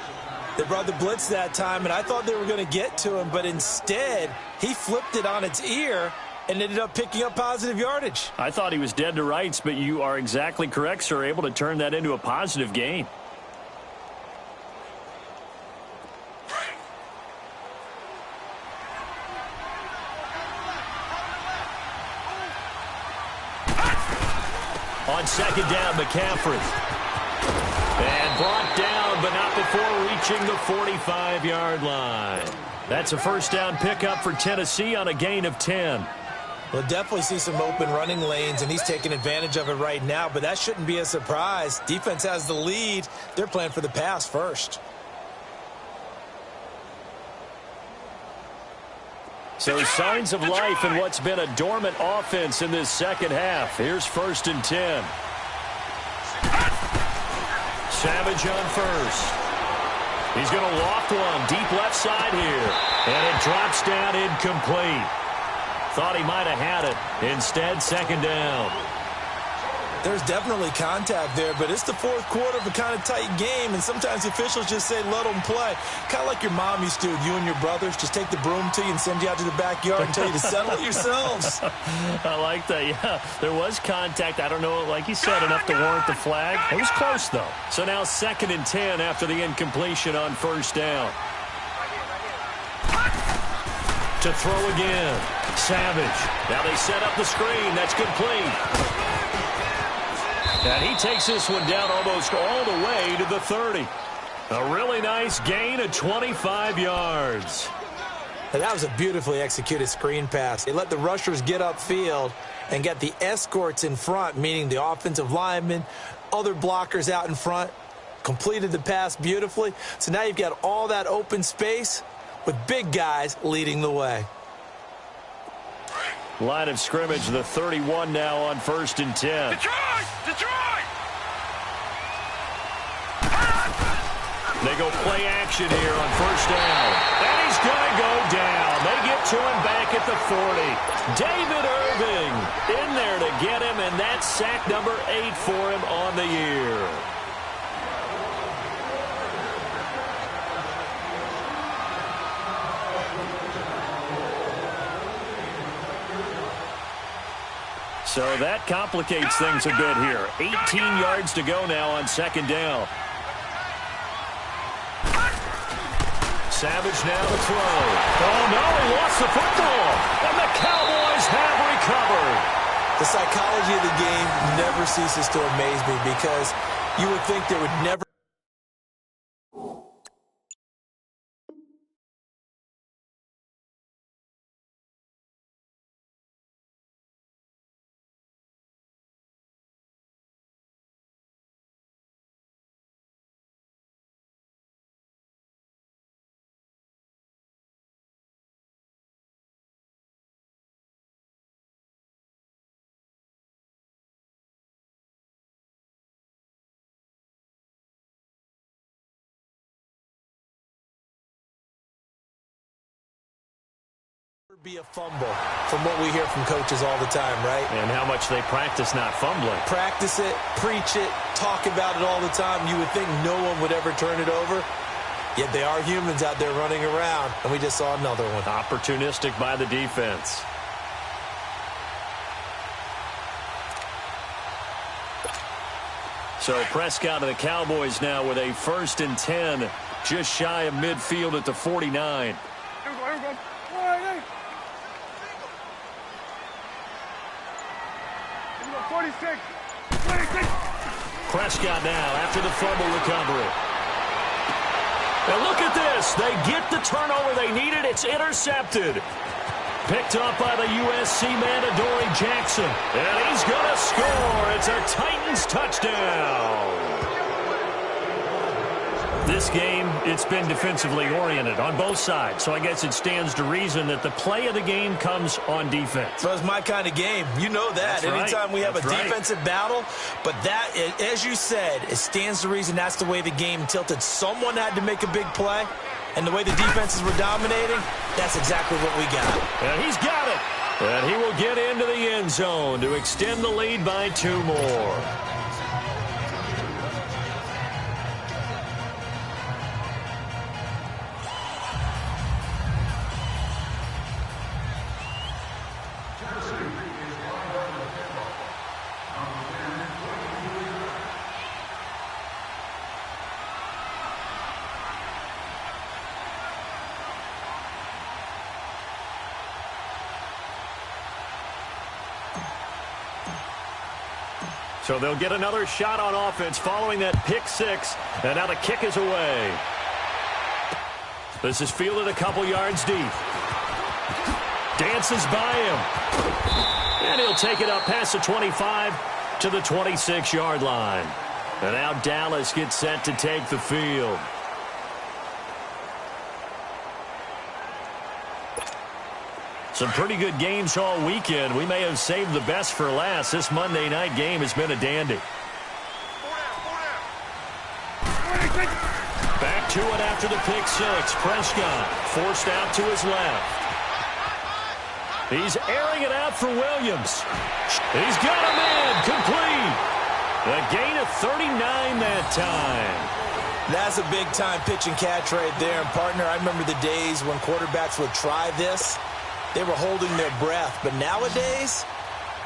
They brought the blitz that time, and I thought they were going to get to him, but instead he flipped it on its ear and ended up picking up positive yardage. I thought he was dead to rights, but you are exactly correct, sir. Able to turn that into a positive gain. On second down, McCaffrey. And brought down, but not before reaching the 45-yard line. That's a first down pickup for Tennessee on a gain of 10. We'll definitely see some open running lanes, and he's taking advantage of it right now, but that shouldn't be a surprise. Defense has the lead. They're playing for the pass first. So signs of life in what's been a dormant offense in this second half. Here's first and 10. Savage on first. He's going to loft one deep left side here. And it drops down incomplete. Thought he might have had it. Instead, second down. There's definitely contact there, but it's the fourth quarter of a kind of tight game, and sometimes officials just say, let them play. Kind of like your mom used to with you and your brothers. Just take the broom to you and send you out to the backyard and tell you to settle it yourselves. I like that, yeah. There was contact. I don't know, like you said, enough to warrant the flag. It was close, though. So now second and 10 after the incompletion on first down. To throw again. Savage. Now they set up the screen. That's complete. And he takes this one down almost all the way to the 30. A really nice gain of 25 yards. And that was a beautifully executed screen pass. They let the rushers get upfield and get the escorts in front, meaning the offensive linemen, other blockers out in front, completed the pass beautifully. So now you've got all that open space with big guys leading the way. Line of scrimmage, the 31 now on first and 10. Detroit! Detroit! They go play action here on first down. And he's going to go down. They get to him back at the 40. David Irving in there to get him, and that's sack number 8 for him on the year. So that complicates things a bit here. 18 yards to go now on second down. Savage now to throw. Oh, no, he lost the football. And the Cowboys have recovered. The psychology of the game never ceases to amaze me because you would think there would never Be a fumble from what we hear from coaches all the time, right? And how much they practice not fumbling. Practice it, preach it, talk about it all the time. You would think no one would ever turn it over. Yet they are humans out there running around, and we just saw another one. Opportunistic by the defense. So Prescott and the Cowboys now with a 1st and 10, just shy of midfield at the 49. Prescott now after the fumble recovery. And look at this. They get the turnover they needed. It's intercepted. Picked up by the USC man, Adoree Jackson. And he's going to score. It's a Titans touchdown. This game, it's been defensively oriented on both sides, so I guess it stands to reason that the play of the game comes on defense. Well, it's my kind of game. You know that. That's Anytime right. we have That's a right. defensive battle, but that, as you said, it stands to reason that's the way the game tilted. Someone had to make a big play, and the way the defenses were dominating, that's exactly what we got. And he's got it. And he will get into the end zone to extend the lead by 2 more. So they'll get another shot on offense following that pick 6. And now the kick is away. This is fielded a couple yards deep. Dances by him. And he'll take it up past the 25 to the 26-yard line. And now Dallas gets set to take the field. Some pretty good games all weekend. We may have saved the best for last. This Monday night game has been a dandy. Back to it after the pick 6. Prescott forced out to his left. He's airing it out for Williams. He's got him in. Complete. A gain of 39 that time. That's a big-time pitch and catch right there. And, partner, I remember the days when quarterbacks would try this. They were holding their breath. But nowadays,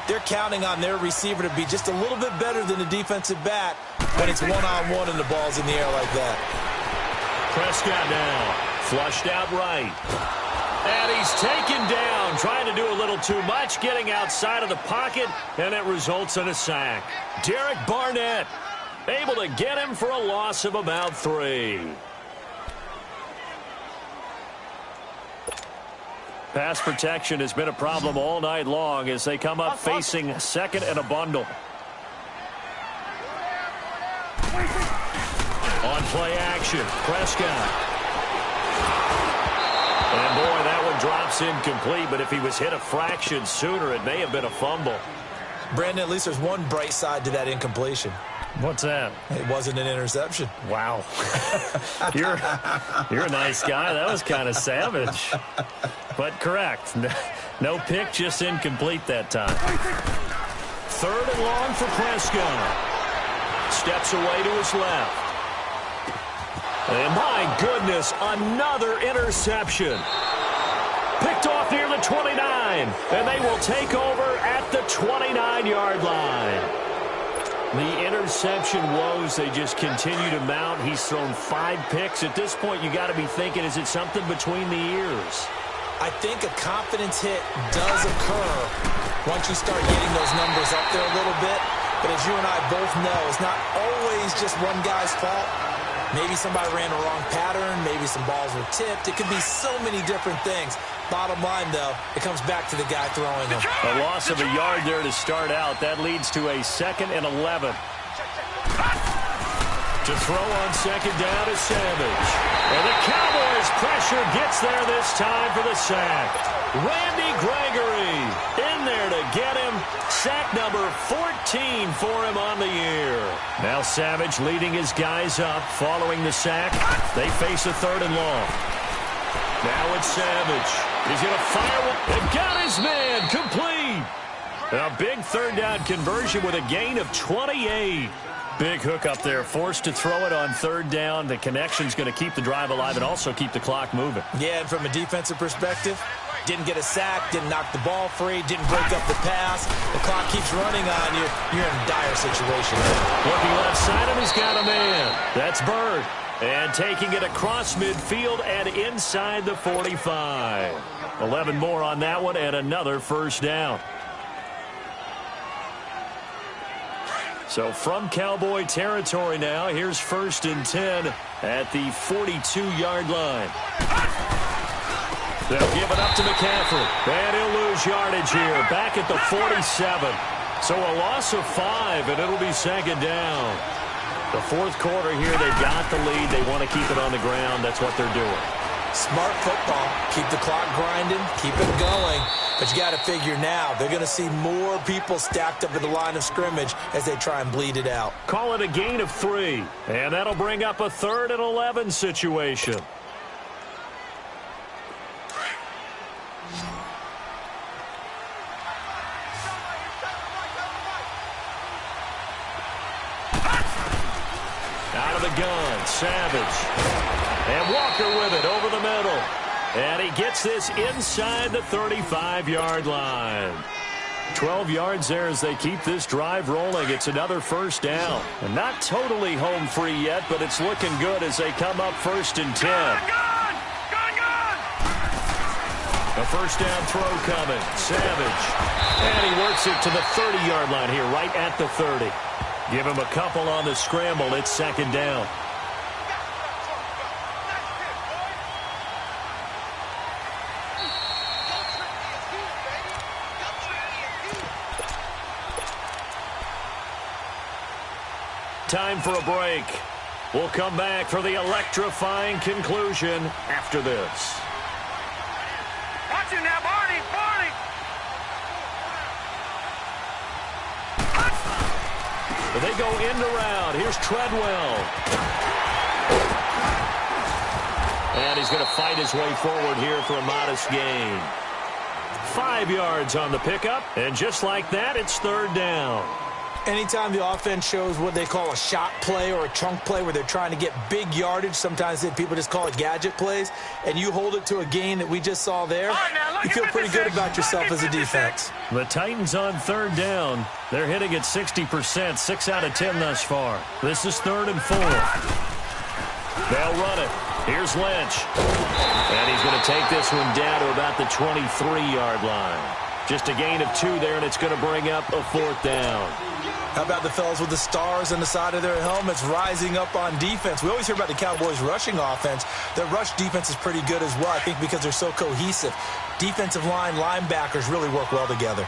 they're counting on their receiver to be just a little bit better than the defensive back when it's one-on-one and the ball's in the air like that. Prescott now flushed out right. And he's taken down, trying to do a little too much, getting outside of the pocket, and it results in a sack. Derek Barnett able to get him for a loss of about 3. Pass protection has been a problem all night long as they come up facing 2nd and a bundle. On play action, Prescott. And boy, that one drops incomplete, but if he was hit a fraction sooner, it may have been a fumble. Brandon, at least there's one bright side to that incompletion. What's that? It wasn't an interception. Wow. You're a nice guy. That was kind of savage. But correct. No pick, just incomplete that time. 3rd and long for Prescott. Steps away to his left. And my goodness, another interception. Picked off near the 29. And they will take over at the 29-yard line. The interception woes, they just continue to mount. He's thrown 5 picks. At this point, you got to be thinking, is it something between the ears? I think a confidence hit does occur once you start getting those numbers up there a little bit. But as you and I both know, it's not always just one guy's fault. Maybe somebody ran a wrong pattern. Maybe some balls were tipped. It could be so many different things. Bottom line, though, it comes back to the guy throwing them. A loss of a yard there to start out. That leads to a 2nd and 11. To throw on 2nd down is Savage. And the Cowboys' pressure gets there this time for the sack. Randy Gregory in there to get him. Sack number 14 for him on the year. Now Savage leading his guys up following the sack. They face a 3rd and long. Now it's Savage. He's going to fire one. And got his man. Complete. A big third down conversion with a gain of 28. Big hook up there. Forced to throw it on third down. The connection's going to keep the drive alive and also keep the clock moving. Yeah, and from a defensive perspective, didn't get a sack, didn't knock the ball free, didn't break up the pass. The clock keeps running on you. You're in a dire situation. Looking left side of him, he's got a man. That's Bird. And taking it across midfield and inside the 45. 11 more on that one and another first down. So from Cowboy territory now, here's 1st and 10 at the 42-yard line. They'll give it up to McCaffrey. And he'll lose yardage here. Back at the 47. So a loss of 5, and it'll be 2nd down. The 4th quarter here, they've got the lead. They want to keep it on the ground. That's what they're doing. Smart football. Keep the clock grinding. Keep it going. But you got to figure now, they're going to see more people stacked up at the line of scrimmage as they try and bleed it out. Call it a gain of 3. And that'll bring up a 3rd and 11 situation. Out of the gun, Savage. And Walker with it over the middle. And he gets this inside the 35-yard line. 12 yards there as they keep this drive rolling. It's another first down. And not totally home free yet, but it's looking good as they come up 1st and 10. A first down throw coming. Savage. And he works it to the 30-yard line here, right at the 30. Give him a couple on the scramble. It's 2nd down. Time for a break. We'll come back for the electrifying conclusion after this. Watch it now, Barney! Barney! They go end around. Here's Treadwell. And he's going to fight his way forward here for a modest gain. 5 yards on the pickup. And just like that, it's 3rd down. Anytime the offense shows what they call a shot play or a chunk play where they're trying to get big yardage, sometimes people just call it gadget plays, and you hold it to a gain that we just saw there, you feel pretty good about yourself as a defense. The Titans on 3rd down. They're hitting at 60%, 6 out of 10 thus far. This is 3rd and 4. They'll run it. Here's Lynch. And he's going to take this one down to about the 23-yard line. Just a gain of 2 there, and it's going to bring up a 4th down. How about the fellas with the stars on the side of their helmets rising up on defense? We always hear about the Cowboys' rushing offense. Their rush defense is pretty good as well, I think, because they're so cohesive. Defensive line, linebackers really work well together.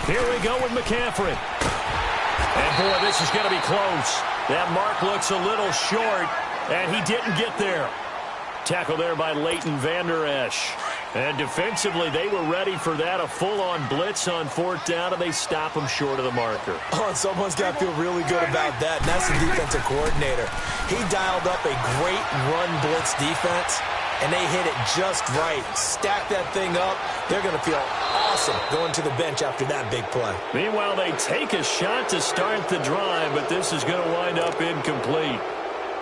Here we go with McCaffrey. And, boy, this is going to be close. That mark looks a little short, and he didn't get there. Tackle there by Leighton Vander Esch. And defensively, they were ready for that. A full-on blitz on 4th down, and they stop him short of the marker. Oh, and someone's got to feel really good about that, and that's the defensive coordinator. He dialed up a great run blitz defense, and they hit it just right. Stack that thing up. They're going to feel awesome going to the bench after that big play. Meanwhile, they take a shot to start the drive, but this is going to wind up incomplete.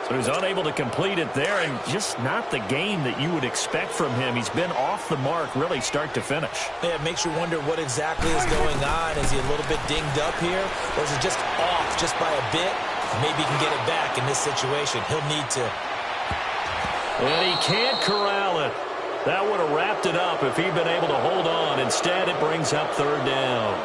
So he's unable to complete it there, and just not the game that you would expect from him. He's been off the mark really start to finish. Yeah, it makes you wonder what exactly is going on. Is he a little bit dinged up here, or is it just off just by a bit? Maybe he can get it back in this situation. He'll need to. And he can't corral it. That would have wrapped it up if he'd been able to hold on. Instead, it brings up 3rd down.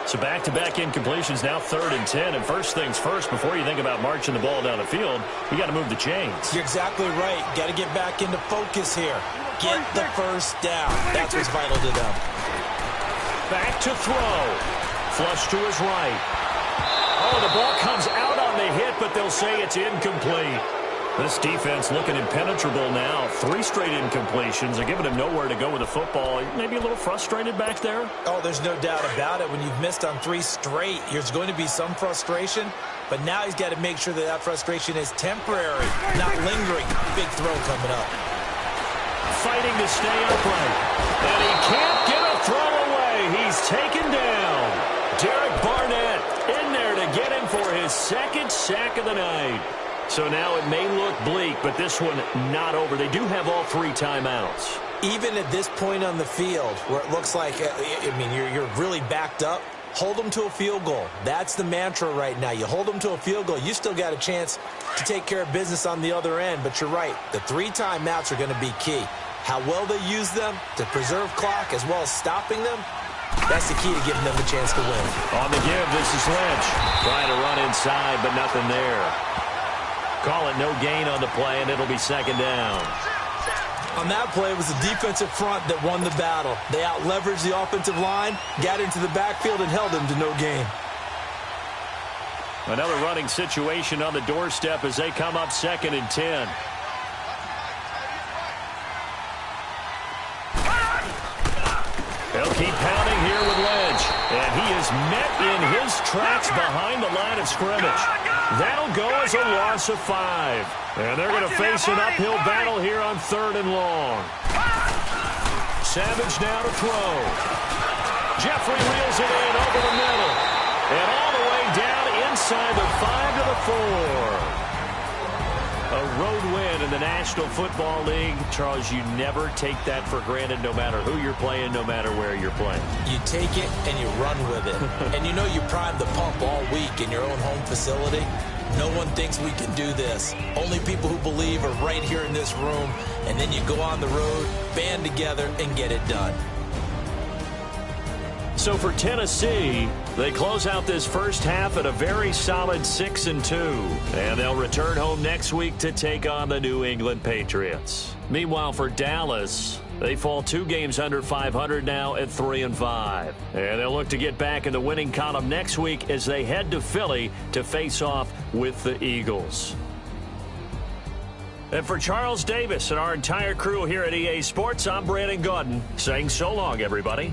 So back-to-back incompletions, now 3rd and 10. And first things first, before you think about marching the ball down the field, you got to move the chains. You're exactly right. Got to get back into focus here. Get the first down. That's what's vital to them. Back to throw. Flush to his right. Oh, the ball comes out on the hit, but they'll say it's incomplete. This defense looking impenetrable now. 3 straight incompletions. They're giving him nowhere to go with the football. Maybe a little frustrated back there? Oh, there's no doubt about it. When you've missed on 3 straight, there's going to be some frustration. But now he's got to make sure that that frustration is temporary, not lingering. Big throw coming up. Fighting to stay upright. And he can't get a throw away. He's taken down. Derek Barnett in there to get him for his 2nd sack of the night. So now it may look bleak, but this one not over. They do have all 3 timeouts. Even at this point on the field, where it looks like, you're really backed up, hold them to a field goal. That's the mantra right now. You hold them to a field goal. You still got a chance to take care of business on the other end, but you're right. The 3 timeouts are going to be key. How well they use them to preserve clock as well as stopping them, that's the key to giving them a chance to win. On the give, this is Lynch. Trying to run inside, but nothing there. Call it no gain on the play, and it'll be 2nd down. On that play, it was the defensive front that won the battle. They out-leveraged the offensive line, got into the backfield, and held them to no gain. Another running situation on the doorstep as they come up 2nd and 10. They'll keep pounding here with Lynch. And he is met in his tracks behind the line of scrimmage. That'll go as a loss of 5. And they're going to face an uphill battle here on 3rd and long. Savage now to throw. Jeffrey reels it in over the middle. And all the way down inside the 5 to the 4. A road win in the National Football League. Charles, you never take that for granted no matter who you're playing, no matter where you're playing. You take it and you run with it. And you know you primed the pump all week in your own home facility. No one thinks we can do this. Only people who believe are right here in this room. And then you go on the road, band together, and get it done. So for Tennessee, they close out this first half at a very solid 6-2. And they'll return home next week to take on the New England Patriots. Meanwhile, for Dallas, they fall 2 games under 500 now at 3-5. And they'll look to get back in the winning column next week as they head to Philly to face off with the Eagles. And for Charles Davis and our entire crew here at EA Sports, I'm Brandon Gaudin saying so long, everybody.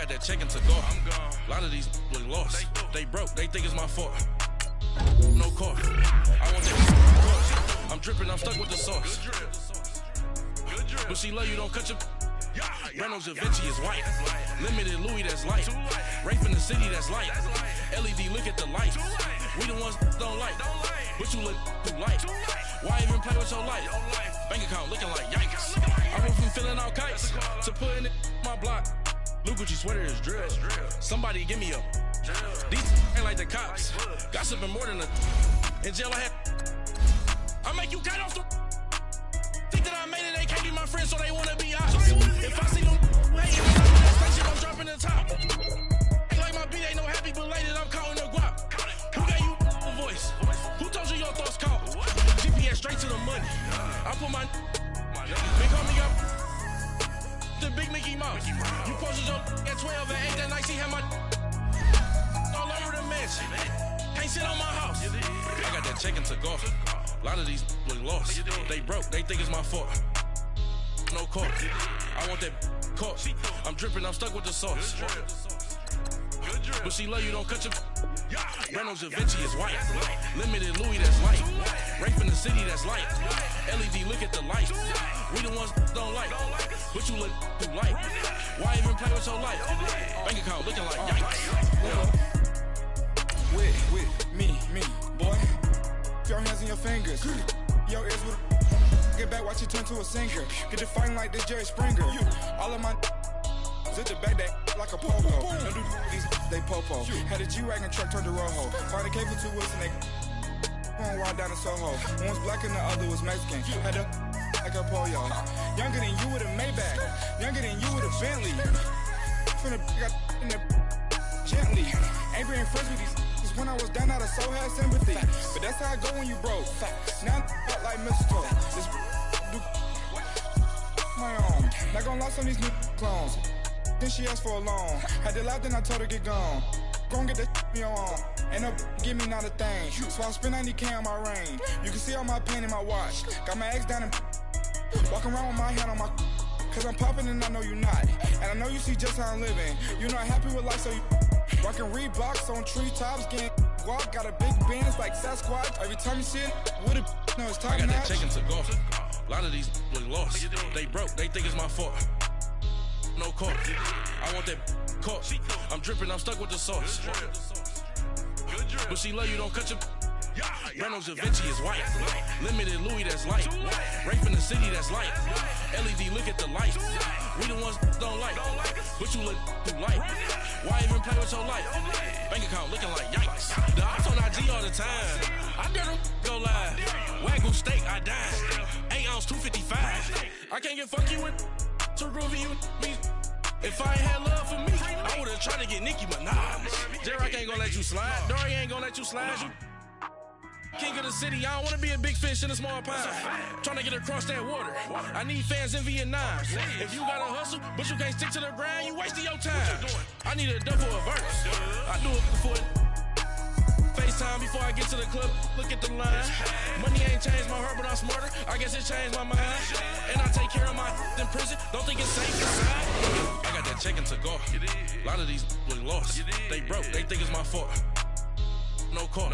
got that check into go. I'm gone. A lot of these look lost. They broke. They think it's my fault. No car. I want that. I'm dripping. I'm stuck with the sauce. Good drip. But she love you. Don't cut your. Reynolds Da Vinci is white. Limited Louis, that's light. Rape in the city, that's light. LED, look at the lights. We the ones don't like. But you look too light. Why even play with your life? Bank account looking like yikes. I went from filling out kites to putting it in my block. Blue Gucci sweater is drill. Somebody give me a. These ain't like the cops. Gossiping more than a. In jail I had. I make you cut off the. Think that I made it, they can't be my friends, so they wanna be ops. If I see them hating on that spaceship, I'm dropping the top. Ain't like my beat ain't no happy belated, I'm counting the guap. Who gave you a voice? Who told you your thoughts count? GPS straight to the money. I put my they call me up the big Mickey Mouse. You posted your at 12 and 8 that night, she had my all over the mansion. Can't sit on my house. I got that check into golf. A lot of these look lost. They broke, they think it's my fault. No car. I want that caught. I'm dripping, I'm stuck with the sauce. But she love you, don't cut your. Reynolds Da Vinci is white. Limited Louis, that's light. Rape in the city, that's light. LED, look at the lights. We the ones don't like. But you look too light. Why even play with your life? Bank account looking like yikes. With me, boy. Your hands and your fingers. Your ears with get back, watch you turn to a singer. Get it fighting like this Jerry Springer. All of my zip the back that like a popo. Don't do these they popo. Had a G-Wagon truck turned to Rojo. Find a cable 2 wheels and they going wild down in Soho. One was black and the other was Mexican. Had a like a pollo. Younger than you with a Maybach. Younger than you with a Bentley. Finna got in the gently. Ain't being friends with these. When I was down, I so had sympathy. But that's how I go when you broke. Now I'm like mistletoe. This do my own. Not gonna lie on these new clones. Then she asked for a loan. Had to laugh, then I told her get gone. Gon' get that me on. Ain't no give me not a thing. So I spend 90K on my range. You can see all my pain in my watch. Got my ex down and walking around with my hand on my. Cause I'm popping and I know you not. And I know you see just how I'm living. You're not happy with life, so you. Rockin' Reeboks on treetops, getting walk, got a big bands like Sasquatch. Every time you see it, with it, no, it's time. I got that check into golf. A lot of these look lost. They broke, they think it's my fault. No car. I want that caught. I'm dripping, I'm stuck with the sauce. But she love you, don't cut your. Reynolds Da Vinci is white. Limited Louis, that's light. Rape in the city, that's light. LED, look at the lights. We the ones don't like. But you look too light. Why even play with your life? Bank account looking like yikes. The ops on IG all the time. I dare them go live. Wagyu steak, I died. 8 ounce, 255. I can't get funky with too groovy you me. If I ain't had love for me, I would've tried to get Nicki Minaj. J-Rock ain't gonna let you slide. Dory ain't gonna let you slide. You king of the city, I don't wanna be a big fish in a small pond. Tryna get across that water. I need fans in Vietnam. If you gotta hustle, but you can't stick to the grind, you wasting your time. I need a double a verse. I do it for FaceTime before I get to the club. Look at the line. Money ain't changed my heart, but I'm smarter. I guess it changed my mind. And I take care of my in prison. Don't think it's safe inside. I got that check into golf. A lot of these look lost. They broke. They think it's my fault. No car.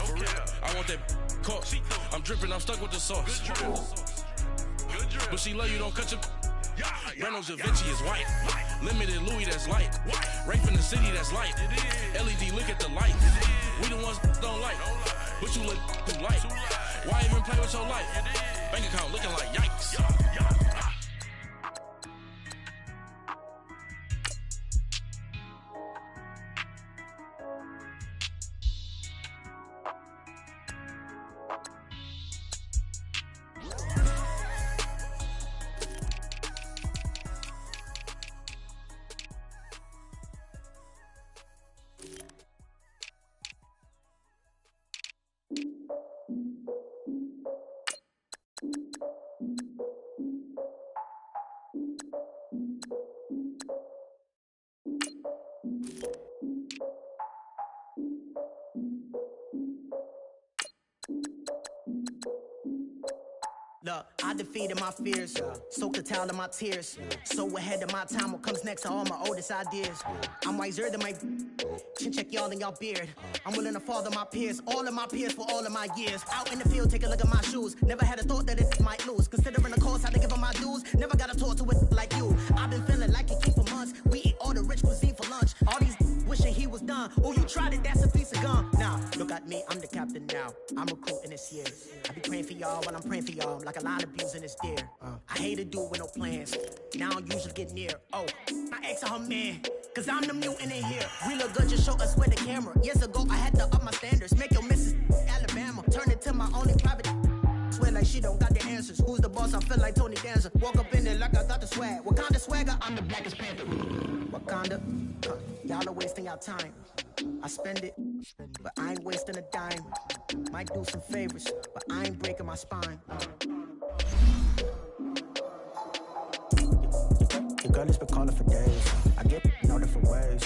I want that caught. I'm dripping, I'm stuck with the sauce. But she love you, don't cut your. Reynolds Da Vinci is white. Limited Louis, that's light. Rape in the city, that's light. LED, look at the lights. We the ones don't like. But you look too light. Why even play with your life? Bank account looking like yikes. Look, I defeated my fears, soaked a towel in my tears. So ahead of my time, what comes next are all my oldest ideas. I'm wiser than my chin check y'all in y'all beard. I'm willing to father my peers, all of my peers for all of my years. Out in the field, take a look at my shoes. Never had a thought that it might lose. Considering the cost, I had to give up my dues. Never got a talk to it like you. I've been feeling like a king for months. We eat all the rich cuisine for lunch. All these wishing he was done. Oh, you tried it, that's a piece of gum. Now, look at me, I'm the captain now. I'm recruiting this year. I be praying for y'all while I'm praying for y'all. Like a line abusing this deer. I hate a dude with no plans. Now I don't usually get near. Oh, my ex and her man. Cause I'm the mutant in here. We look good, just show us with the camera. Years ago, I had to up my standards. Make your Mrs. Alabama. Turn it to my only private. Swear like she don't got the answers. Who's the boss? I feel like Tony Danza. Walk up in there like I got the swag. What kind of swagger? I'm the blackest panther. Wakanda. Y'all are wasting your time. I spend it, but I ain't wasting a dime. Might do some favors, but I ain't breaking my spine. Your girl has been calling for days. I get no different ways.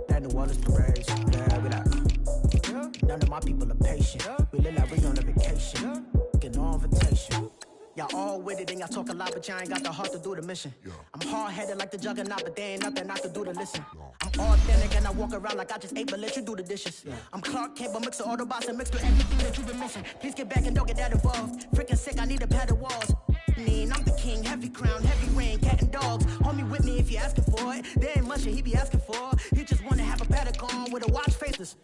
That New Orleans parades. Yeah, we like. None of my people are patient. We look like we on a vacation. Get no invitation. Y'all all with it and y'all talk a lot, but y'all ain't got the heart to do the mission. I'm hard-headed like the juggernaut, but there ain't nothing I can do to listen. I'm authentic and I walk around like I just ate, but let you do the dishes. I'm Clark Kent, but mix the Autobots and mix with everything that you've been missing. Please get back and don't get that involved. Freaking sick, I need a padded walls. I'm the king, heavy crown, heavy rain, cat and dogs. Homie with me if you're asking for it. There ain't much that he be asking for. He just wanna have a paddock on with a watch faceless.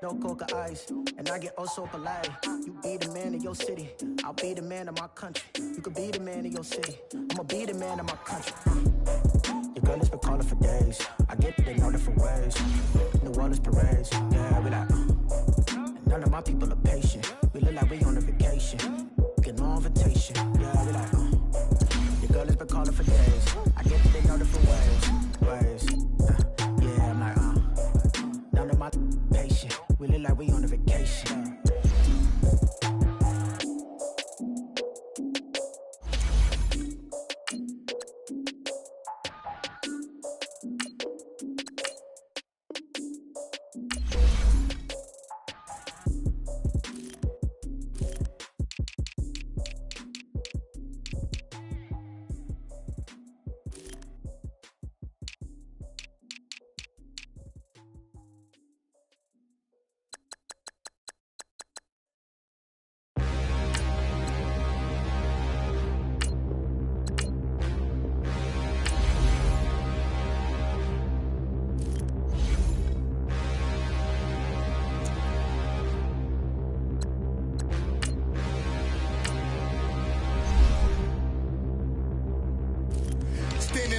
No coca ice, and I get oh so polite. You be the man of your city, I'll be the man of my country. You could be the man of your city, I'ma be the man of my country. Your girl has been calling for days. I get it in all different ways. New Orleans parades, yeah, we like. And none of my people are patient. We look like we on a vacation. Get no invitation, yeah, we like. Your girl has been calling for days. I get it in all different ways. Yeah, I'm like, none of my patient. We look like we on a vacation.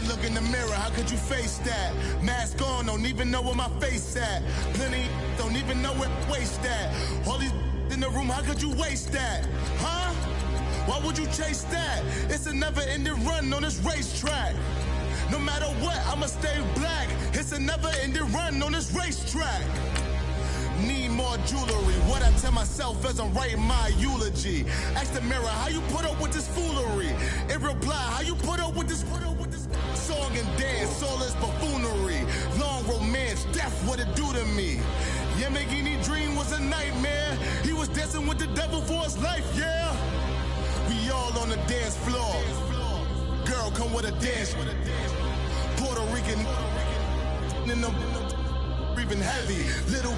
Look in the mirror, how could you face that? Mask on, don't even know where my face at. Plenty don't even know where waste at. All these in the room, how could you waste that? Huh? Why would you chase that? It's a never-ending run on this racetrack. No matter what, I'ma stay black. It's a never-ending run on this racetrack. Need more jewelry, what I tell myself as I'm writing my eulogy. Ask the mirror, how you put up with this foolery? In reply, how you put up with this song and dance, all this buffoonery. Long romance, death, what it do to me? Yamagini dream was a nightmare. He was dancing with the devil for his life, yeah. We all on the dance floor. Girl, come with a dance. Puerto Rican in them breathing heavy. Little